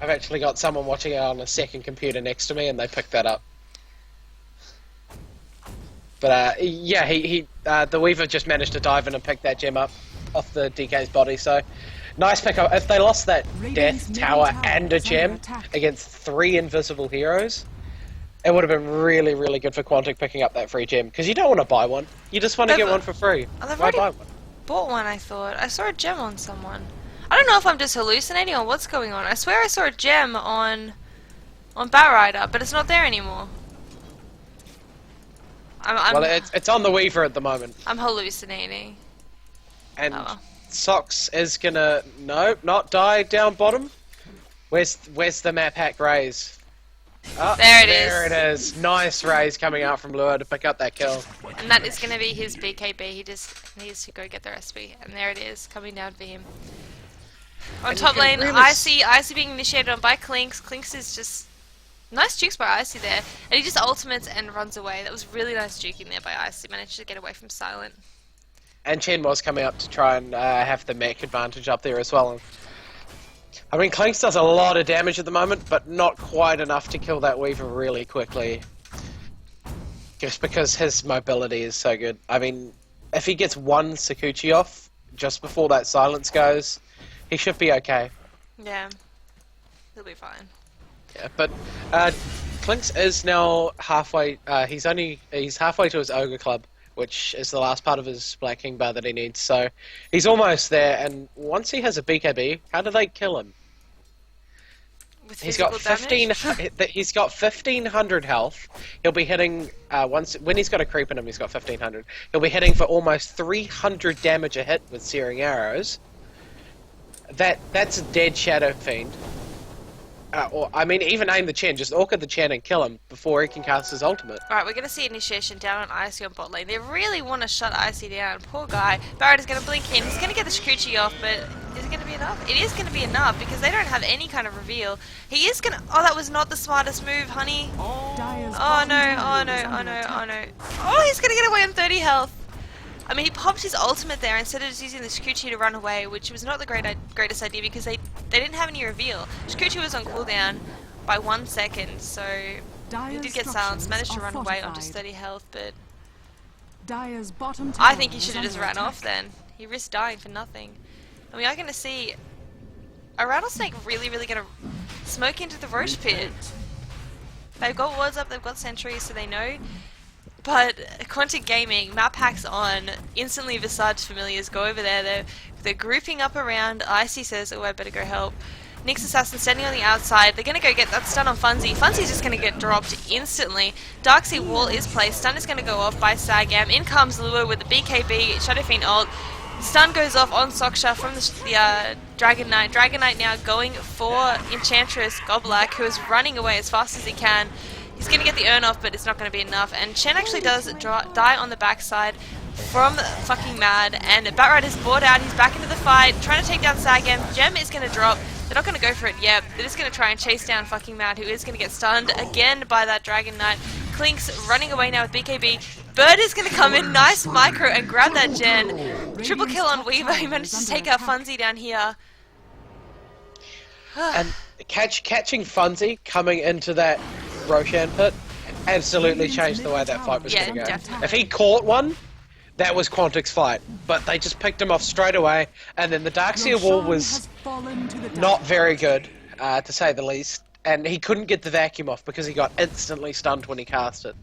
I've actually got someone watching it on a second computer next to me, and they picked that up. But yeah, the Weaver just managed to dive in and pick that gem up off the DK's body. So nice pickup. If they lost that death tower and a gem against 3 invisible heroes, it would have been really, really good for Quantic picking up that free gem. Because you don't want to buy one. You just want to get one for free. Why buy one? Bought one, I thought. I saw a gem on someone. I don't know if I'm just hallucinating or what's going on. I swear I saw a gem on Batrider, but it's not there anymore. Well, it's on the Weaver at the moment. I'm hallucinating. And Sox is gonna not die down bottom. Where's the map hack raise? Oh, there it is. Nice raise coming out from Lua to pick up that kill. And that is gonna be his BKB. He just needs to go get the recipe, and there it is coming down for him. On And top lane, really Icy being initiated on by Clinks. Clinks is just nice jukes by Icy there, and he just ultimates and runs away. That was really nice juking there by Icy. Managed to get away from Silent. And Chen was coming up to try and have the mech advantage up there as well. I mean, Clinks does a lot of damage at the moment, but not quite enough to kill that Weaver really quickly. Just because his mobility is so good. I mean, if he gets one Sakuchi off just before that silence goes, he should be okay. Yeah, he'll be fine. Yeah, but Clinks is now halfway. He's halfway to his Ogre Club, which is the last part of his Black King bar that he needs. So he's almost there. And once he has a BKB, how do they kill him? With He's got 15. He's got 1,500 health. He'll be hitting when he's got a creep in him. He's got 1,500. He'll be hitting for almost 300 damage a hit with searing arrows. That's a dead Shadow Fiend. Or I mean, even aim the Chen, just orchid the Chen and kill him before he can cast his ultimate. Alright, we're going to see initiation down on Icy on bot lane. They really want to shut Icy down. Poor guy. Barrett is going to blink in. He's going to get the Shikuchi off, but is it going to be enough? It is going to be enough because they don't have any kind of reveal. He is going to... Oh, that was not the smartest move, honey. Oh no, oh no, oh no, oh no. Oh, he's going to get away on 30 health. I mean, he popped his ultimate there instead of just using the Shikuchi to run away, which was not the greatest idea because they didn't have any reveal. Shikuchi was on cooldown by 1 second, so he did get silenced, managed to run away on just 30 health, but I think he should have just ran off then. He risked dying for nothing. And we are going to see a Rattlesnake really going to smoke into the Roche Pit. They've got wards up, they've got sentries, so they know. But Quantic Gaming, map hacks on, instantly Visage familiars go over there, they're grouping up around. Icy says, oh, I better go help. Nyx Assassin standing on the outside, they're going to go get that stun on Funzy. Funzy's just going to get dropped instantly. Darkseid wall is placed, stun is going to go off by Sagam. In comes Lua with the BKB, Shadow Fiend ult. Stun goes off on Soksha from the Dragon Knight. Dragon Knight now going for Enchantress Goblak, who is running away as fast as he can. He's going to get the urn off, but it's not going to be enough. And Chen actually does die on the backside from fucking Mad. And Batrider's bored out. He's back into the fight, trying to take down Sagam. Gem is going to drop. They're not going to go for it yet. They're just going to try and chase down fucking Mad, who is going to get stunned again by that Dragon Knight. Clinks running away now with BKB. Bird is going to come in, nice micro, and grab that gen. Triple kill on Weaver. He managed to take out Funzy down here. And catching Funzy coming into that Roshan pit absolutely changed the way that fight was going to go. Definitely. If he caught one, that was Quantic's fight. But they just picked him off straight away, and then the Darkseid wall was not very good, to say the least. And he couldn't get the vacuum off because he got instantly stunned when he cast it.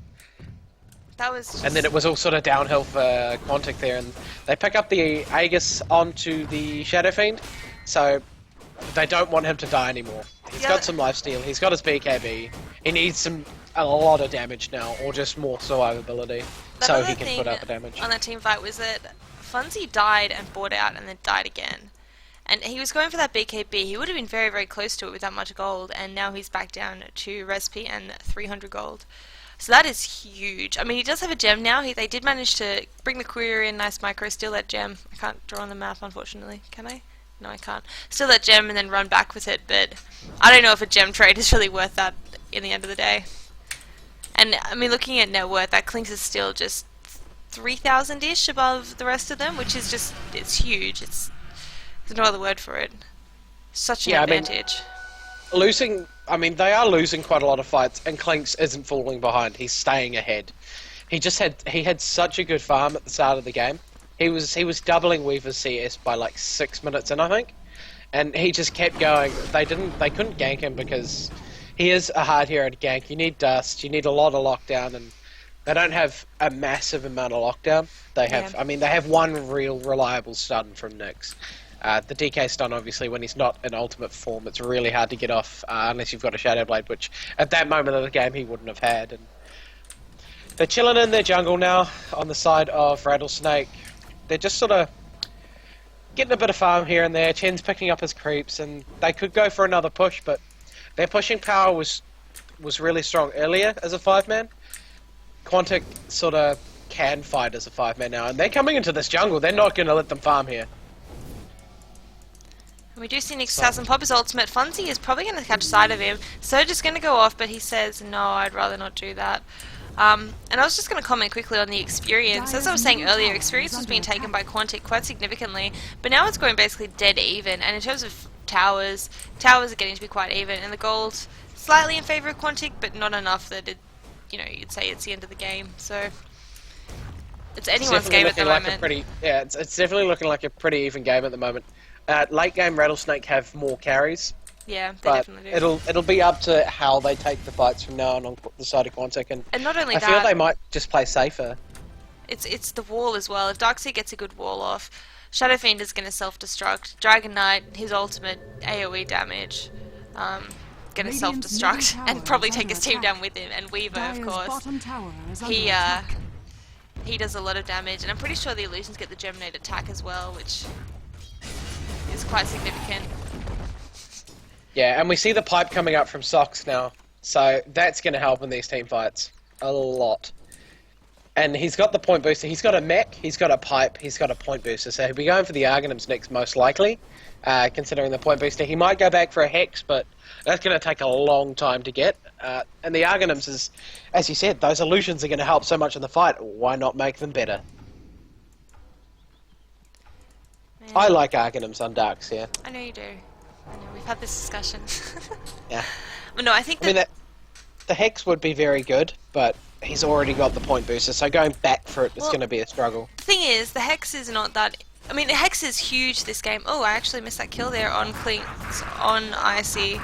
That was just... And then it was all sort of downhill for Quantic there, and they pick up the Aegis onto the Shadow Fiend, so they don't want him to die anymore. He's got some lifesteal, he's got his BKB, he needs a lot of damage now, or just more survivability, so he can put up the damage. On that team fight was that Funzy died and bought out and then died again. And he was going for that BKB, he would have been very close to it with that much gold, and now he's back down to Resp and 300 gold. So that is huge. I mean, he does have a gem now. They did manage to bring the courier in, nice micro, steal that gem. I can't draw on the map, unfortunately. Can I? No, I can't. Steal that gem and then run back with it, but I don't know if a gem trade is really worth that in the end of the day. And, I mean, looking at net worth, that Clinks is still just 3,000-ish above the rest of them, which is just, it's huge. There's no other word for it. Such an advantage. They are losing quite a lot of fights, and Clinks isn't falling behind. He's staying ahead. He had such a good farm at the start of the game. He was doubling Weaver's CS by like 6 minutes in, I think, and he just kept going. They couldn't gank him because he is a hard hero to gank. You need dust, you need a lot of lockdown, and they don't have a massive amount of lockdown. They have, they have one real reliable stun from Nyx. The DK stun, obviously, when he's not in ultimate form, it's really hard to get off unless you've got a Shadow Blade, which at that moment of the game he wouldn't have had. And they're chilling in their jungle now on the side of RattleSnake. They're just sort of getting a bit of farm here and there. Chen's picking up his creeps, and they could go for another push, but their pushing power was really strong earlier as a 5-man. Quantic sort of can fight as a 5-man now, and they're coming into this jungle. They're not going to let them farm here. We do see Nyx has pop his ultimate. Funzy is probably going to catch sight of him. Surge is going to go off, but he says, no, I'd rather not do that. And I was just going to comment quickly on the experience. As I was saying earlier, experience was being taken by Quantic quite significantly, but now it's going basically dead even. And in terms of towers are getting to be quite even, and the gold slightly in favour of Quantic, but not enough that it, you'd say it's the end of the game. So it's anyone's game at the moment. It's definitely looking like a pretty even game at the moment. Late game, RattleSnake have more carries. Yeah, they definitely do. It'll be up to how they take the fights from now on the side of Quantic, and not only I feel they might just play safer. It's the wall as well. If Darkseid gets a good wall off, Shadow Fiend is going to self-destruct. Dragon Knight, his ultimate AoE damage, going to self-destruct and probably take his team down with him. And Weaver, of course, he does a lot of damage, and I'm pretty sure the illusions get the Geminate attack as well, which is quite significant. Yeah, and we see the pipe coming up from Socks now, so that's going to help in these team fights a lot. And he's got the point booster. He's got a mech, he's got a pipe, he's got a point booster, so he'll be going for the Argonums next most likely, considering the point booster. He might go back for a Hex, but that's going to take a long time to get. And the Argonums is, as you said, those illusions are going to help so much in the fight. Why not make them better? Man. I like Argonums on Darks here. I know you do. I know, we've had this discussion. Yeah. But no, I think that the Hex would be very good, but he's already got the point booster, so going back for it is going to be a struggle. The thing is, the Hex is not that... I mean, the Hex is huge this game. Oh, I actually missed that kill there on Clinks, on IC.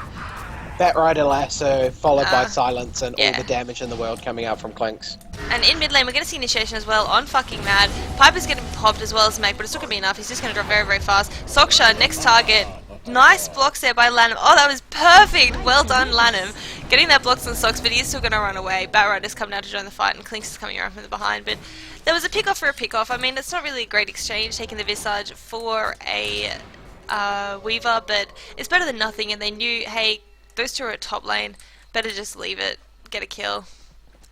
Bat Rider Lasso, followed by Silence, and all the damage in the world coming out from Clinks. And in mid lane, we're going to see Initiation as well on fucking Mad. Piper's getting popped as well as Meg, but it's not going to be enough. He's just going to drop very, very fast. Soksha, next target. Nice blocks there by Lanham. Oh, that was perfect. Well done, Lanham. Getting that blocks on Socks, but he is still going to run away. Batrider's coming out to join the fight, and Clinks is coming around from the behind. But there was a pick-off for a pick-off. I mean, it's not really a great exchange, taking the Visage for a Weaver, but it's better than nothing. And they knew, hey, those two are at top lane. Better just leave it, get a kill.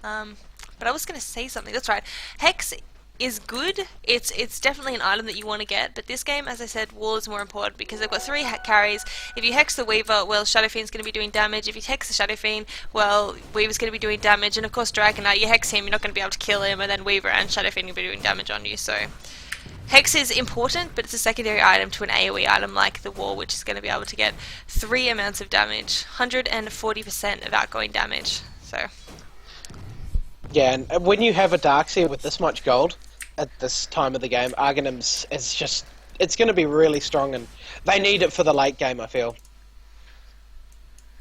But I was going to say something. That's right. Hex is good. It's definitely an item that you want to get, but this game, as I said, wall is more important because they've got 3 carries. If you hex the Weaver, well, Shadow Fiend's going to be doing damage. If you hex the Shadow Fiend, well, Weaver's going to be doing damage, and of course Dragon Knight, you hex him, you're not going to be able to kill him, and then Weaver and Shadow Fiend will be doing damage on you, so... Hex is important, but it's a secondary item to an AoE item like the wall, which is going to be able to get 3 amounts of damage, 140% of outgoing damage, so... Yeah, and when you have a Darkseer with this much gold at this time of the game, Argonums is just... It's going to be really strong, and they need it for the late game, I feel.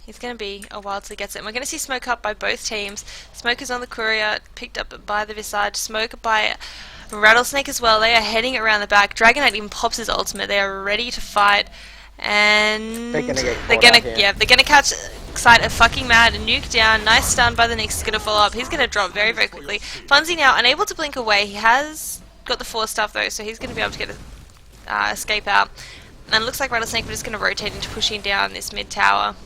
He's going to be a while till he gets it. And we're going to see Smoke up by both teams. Smoke is on the Courier, picked up by the Visage. Smoke by RattleSnake as well. They are heading around the back. Dragon Knight even pops his ultimate. They are ready to fight. And they're gonna catch sight of fucking Mad and nuke down. Nice stun by the Nyx. Is gonna follow up. He's gonna drop very, very quickly. Funzy now unable to blink away. He has got the Force stuff though, so he's gonna be able to get a escape out. And it looks like RattleSnake are just gonna rotate into pushing down this mid tower.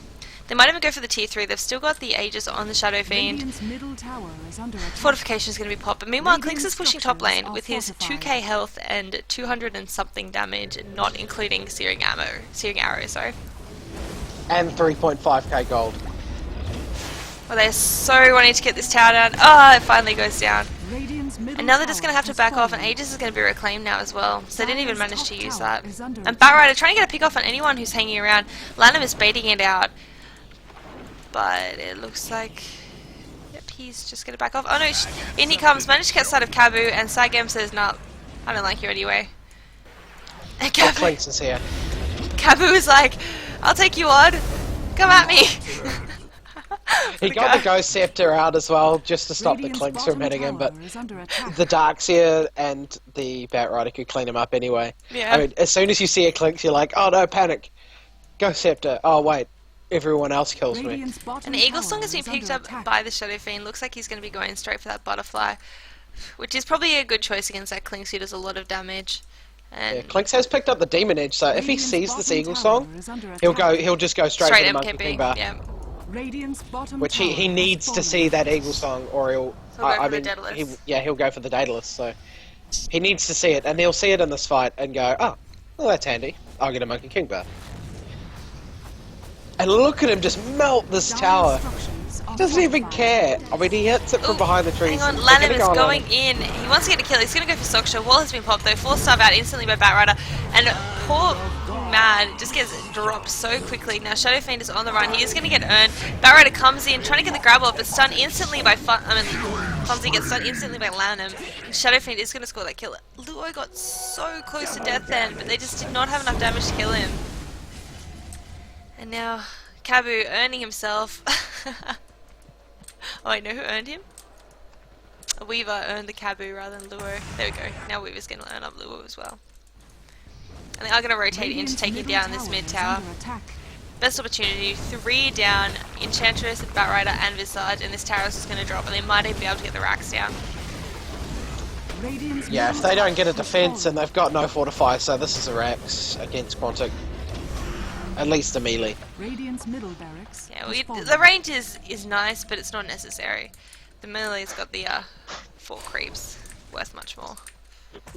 They might even go for the tier 3. They've still got the Aegis on the Shadow Fiend. Radiant's middle tower is under attack. Fortification is going to be popped. But meanwhile, Clinks is pushing top lane structures with are his fortified. 2k health and 200 and something damage, not including searing arrow, sorry. And 3.5k gold. Well, they're so wanting to get this tower down. Ah, it finally goes down. Radiant's middle And now they're just tower going to have to has back off, and fallen. Aegis is going to be reclaimed now as well. So they didn't even Dire's manage to top use tower that. is under And attack. Batrider trying to get a pick off on anyone who's hanging around. Lanham is baiting it out. But it looks like... Yep, he's just going to back off. Oh no, in he comes. Managed to get sight of Kabu, and Sagam says, nah, I don't like you anyway. And Clinks is here. Kabu is like, I'll take you on. Come at me. He got the Ghost Scepter out as well, just to stop the Radiant's Clinks from bottom hitting him, but tower is under attack. the Darkseer and the Batrider could clean him up anyway. Yeah. I mean, as soon as you see a Clinks, you're like, oh no, panic. Ghost Scepter. Oh wait, everyone else kills me. Radiant's bottom And Eagle tower Song has been is picked under up attack. by the Shadow Fiend. Looks like he's going to be going straight for that butterfly, which is probably a good choice against that Clinks who does a lot of damage. And Yeah, Clinks has picked up the Demon Edge, so if he Radiant's sees this bottom Eagle tower Song, is under he'll attack. he'll just go straight, straight for the Monkey MKB, King bar. yeah. Radiant's bottom Which tower he has needs to fallen. see that Eagle Song, or he'll. He'll go I for the mean, Daedalus. he'll go for the Daedalus. So he needs to see it, and he'll see it in this fight and go, "Oh, well, that's handy. I'll get a Monkey King bar." And look at him just melt this Dire tower. structures are He doesn't even fortified. care. I mean, he hits it from Ooh, behind the trees. Hang on, They're Lanham gonna is go on going Lanham. in. He wants to get a kill. He's going to go for Socksha. Wall has been popped though. 4-star out instantly by Batrider. And poor Mad just gets dropped so quickly. Now Shadow Fiend is on the run. He is going to get earned. Batrider comes in, trying to get the grab off, but stunned instantly by Fonzie gets stunned instantly by Lanham. And Shadow Fiend is going to score that kill. Luo got so close to death then, but they just did not have enough damage to kill him. And now Kabu earning himself. Oh, I know who earned him? Weaver earned the Kabu rather than Luo. There we go. Now Weaver's going to earn up Luo as well. And they are going to rotate into Radiant's taking middle down this tower mid is tower. under attack. Best opportunity. 3 down. Enchantress, Batrider and Visage. And this tower is just going to drop. And they might even be able to get the racks down. Radiant's Yeah, if middle they don't get a tower has defense fallen. and they've got no fortify, so this is a Rax against Quantic. At least a melee. Radiant's middle barracks Yeah, has fallen. the range is nice, but it's not necessary. The melee's got the 4 creeps. Worth much more.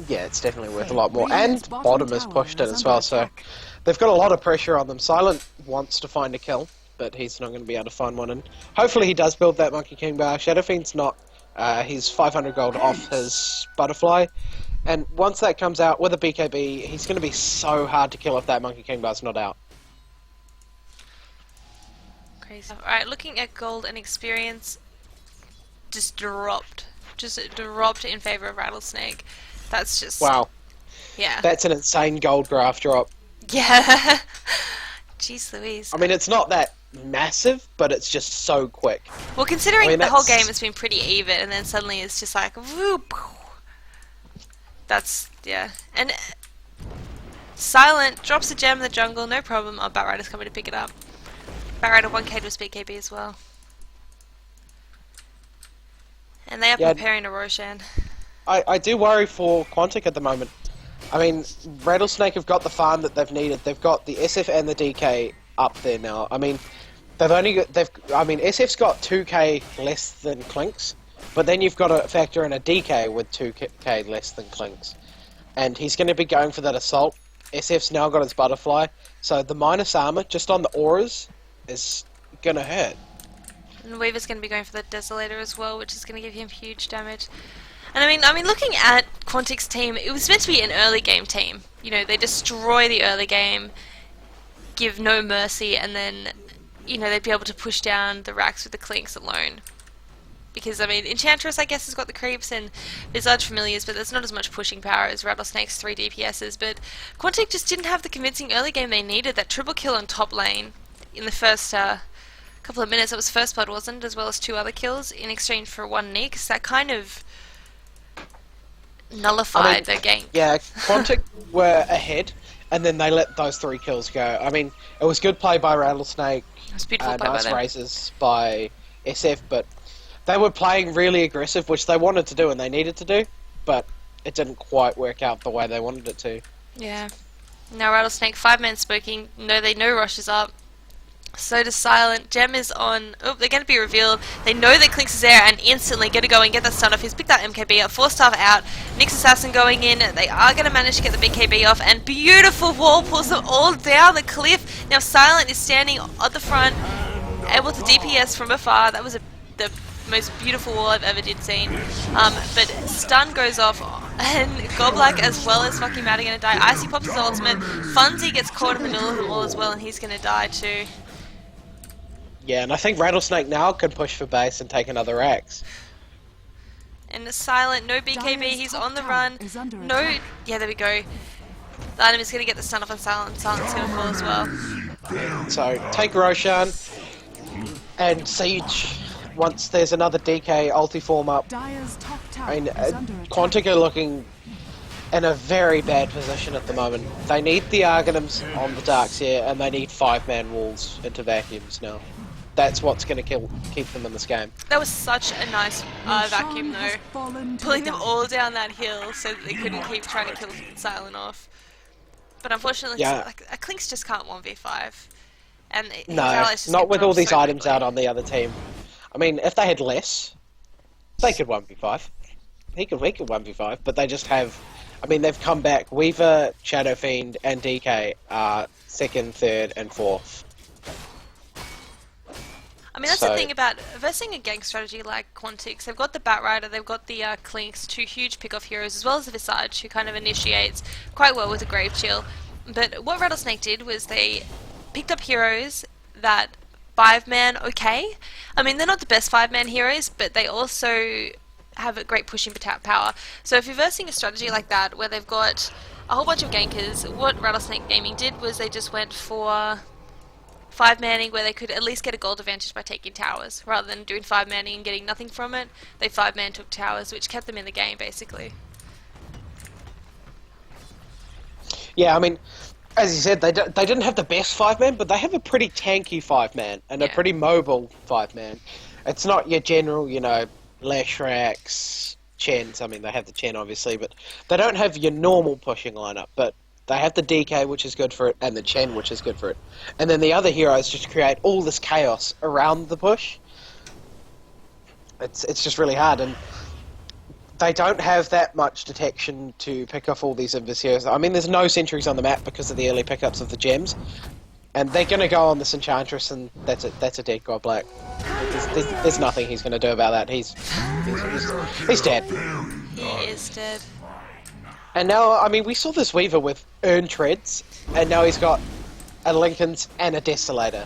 Yeah, it's definitely worth a lot more. And Radiant's bottom has tower pushed it is as under well, so attack. they've got a lot of pressure on them. Silent wants to find a kill, but he's not going to be able to find one. And hopefully he does build that Monkey King bar. Shadowfiend's not. He's 500 gold off his butterfly. And once that comes out with a BKB, he's going to be so hard to kill if that Monkey King bar's not out. Crazy. Alright, looking at gold and experience, just dropped. Just dropped in favor of Rattlesnake. That's just... Wow, Yeah. that's an insane gold graph drop. Yeah. Jeez Louise. I mean, it's not that massive, but it's just so quick. Well, considering I mean, the whole that's- game has been pretty even, and then suddenly it's just like, whoop. That's, yeah. And Silent drops a gem in the jungle, no problem. Oh, Batrider's coming to pick it up. Batrider 1k to his BKB as well. And they are Yeah. preparing a Roshan. I do worry for Quantic at the moment. I mean, Rattlesnake have got the farm that they've needed. They've got the SF and the DK up there now. I mean, SF's got 2k less than Clinks, but then you've got to factor in a DK with 2k less than Clinks. And he's going to be going for that assault. SF's now got his butterfly, so the minus armor just on the auras is going to hurt. And Weaver's going to be going for the Desolator as well, which is going to give him huge damage. And I mean, looking at Quantic's team, it was meant to be an early game team. You know, they destroy the early game, give no mercy, and then, you know, they'd be able to push down the racks with the Clinks alone. Because, I mean, Enchantress, I guess, has got the creeps and Visage Familiars, but there's not as much pushing power as Rattlesnake's 3 DPSs. But Quantic just didn't have the convincing early game they needed. That triple kill on top lane in the first couple of minutes, it was First Blood, wasn't it? As well as 2 other kills in exchange for 1 Nyx. That kind of nullified the game. Yeah, Quantic were ahead, and then they let those 3 kills go. I mean, it was good play by Rattlesnake, It was beautiful play by nice them. raises by SF, but they were playing really aggressive, which they wanted to do and they needed to do, but it didn't quite work out the way they wanted it to. Yeah. Now Rattlesnake, 5-man smoking. No, they know Rush is up. So does Silent. Gem is on. Oh, they're going to be revealed. They know that Clinks is there and instantly going to go and get that stun off. He's picked that MKB up. 4-star out. Nyx Assassin going in. They are going to manage to get the BKB off. And beautiful wall pulls them all down the cliff. Now Silent is standing at the front, able to DPS from afar. That was the most beautiful wall I've ever seen. But stun goes off. And Goblak as well as fucking Matt are going to die. Icy pops his ultimate. Funzy gets caught in the middle of them all as well. And he's going to die too. Yeah, and I think RattleSnake now can push for base and take another axe. And the Silent, no BKB, he's on the run. No, yeah, there we go. The item is going to get the stun off on Silent. Silent's going to fall as well. So, take Roshan and Siege once there's another DK ulti form up. I mean, Quantic are looking in a very bad position at the moment. They need the Argonums on the Darks here, and they need 5-man walls into vacuums now. That's what's going to keep them in this game. That was such a nice vacuum though. Pulling them all down that hill so that they couldn't keep trying to kill Silent off. But unfortunately, yeah. like, a Clinks just can't 1v5. And no, not with all these items out on the other team. I mean, if they had less, they could 1v5. We could 1v5, but they just have... I mean, they've come back. Weaver, Shadow Fiend, and DK are 2nd, 3rd, and 4th. I mean, that's the thing about versing a gank strategy like Quantics. They've got the Batrider, they've got the Clinks, 2 huge pick-off heroes, as well as the Visage, who kind of initiates quite well with a Grave Chill. But what RattleSnake did was they picked up heroes that 5-man okay. I mean, they're not the best 5-man heroes, but they also have a great pushing power. So if you're versing a strategy like that, where they've got a whole bunch of gankers, what RattleSnake Gaming did was they just went for 5-manning where they could at least get a gold advantage by taking towers, rather than doing 5-manning and getting nothing from it. They 5-man took towers, which kept them in the game, basically. Yeah, I mean, as you said, they didn't have the best 5-man, but they have a pretty tanky 5-man, and a pretty mobile 5-man. It's not your general, you know, Lashrax, Chens. I mean, they have the Chen, obviously, but they don't have your normal pushing lineup, but they have the DK, which is good for it, and the Chen, which is good for it. And then the other heroes just create all this chaos around the push. It's just really hard, and they don't have that much detection to pick off all these Invis heroes. I mean, there's no sentries on the map because of the early pickups of the gems. And they're going to go on this Enchantress, and that's a dead Goblak. There's nothing he's going to do about that. He's dead. He is dead. And now, I mean, we saw this Weaver with Earn Treads, and now he's got a Lincoln's and a Desolator.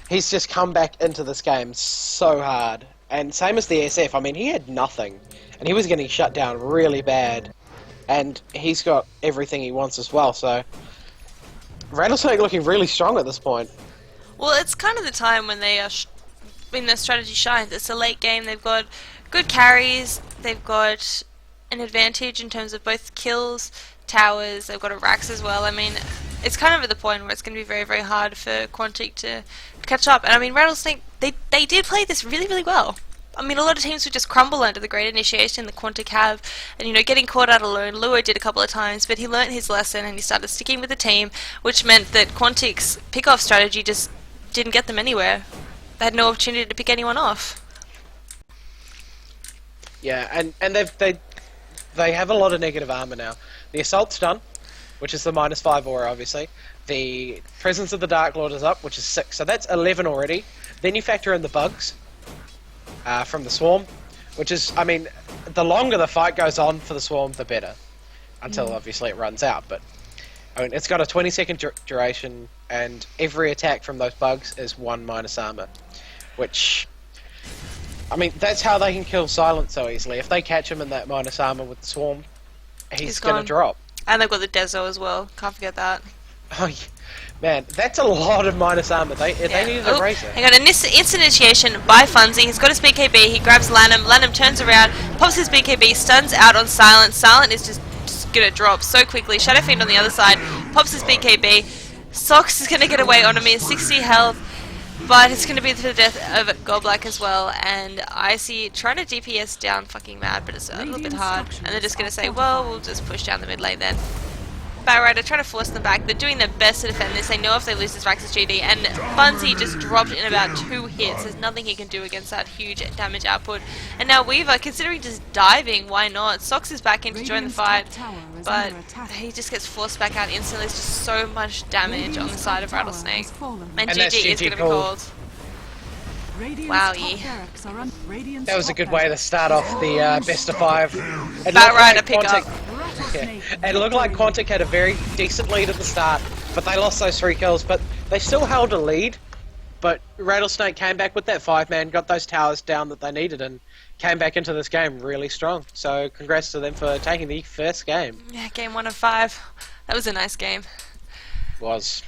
He's just come back into this game so hard. And same as the SF, I mean, he had nothing. And he was getting shut down really bad. And he's got everything he wants as well, so... RattleSnake looking really strong at this point. Well, it's kind of the time when they are... when their strategy shines. It's a late game, they've got good carries, they've got an advantage in terms of both kills, towers, they've got a Rax as well. I mean, it's kind of at the point where it's going to be very, very hard for Quantic to catch up. And I mean, RattleSnake, they did play this really, really well. I mean, a lot of teams would just crumble under the great initiation that Quantic have, and, you know, getting caught out alone. Luo did a couple of times, but he learnt his lesson and he started sticking with the team, which meant that Quantic's pick-off strategy just didn't get them anywhere. They had no opportunity to pick anyone off. Yeah, and they have a lot of negative armor now. The Assault's done, which is the -5 aura, obviously. The Presence of the Dark Lord is up, which is 6, so that's 11 already. Then you factor in the bugs from the Swarm, which is, I mean, the longer the fight goes on for the Swarm, the better. Until, obviously, it runs out, but... I mean, it's got a 20-second duration, and every attack from those bugs is 1 minus armor. Which... I mean, that's how they can kill Silent so easily. If they catch him in that minus armor with the Swarm, he's gonna drop. And they've got the Dezo as well, can't forget that. Oh, man, that's a lot of minus armor. They needed a Razor. Hang on, an instant initiation by Funzy. He's got his BKB, he grabs Lanham. Lanham turns around, pops his BKB, stuns out on Silent. Silent is just gonna drop so quickly. Shadow Fiend on the other side, pops his BKB. Sox is gonna get away on him, he has 60 health. But it's gonna be to the death of Goblak as well, and Icy trying to DPS down fucking mad, but it's a little bit hard. And they're just gonna say, well, we'll just push down the mid lane then. Batrider trying to force them back. They're doing their best to defend this. They know if they lose this Rax's GD, and Bunzy just dropped in about 2 hits. There's nothing he can do against that huge damage output. And now Weaver, considering just diving, why not? Sox is back in to join the fight, but he just gets forced back out instantly. There's just so much damage on the side of Rattlesnake. And that's GG is going to be called. Wowie. That was a good way to start off the best of 5. Batrider pickup. Yeah. It looked like Quantic had a very decent lead at the start, but they lost those 3 kills, but they still held a lead. But Rattlesnake came back with that 5-man, got those towers down that they needed, and came back into this game really strong. So congrats to them for taking the first game. Yeah, game 1 of 5. That was a nice game. Was.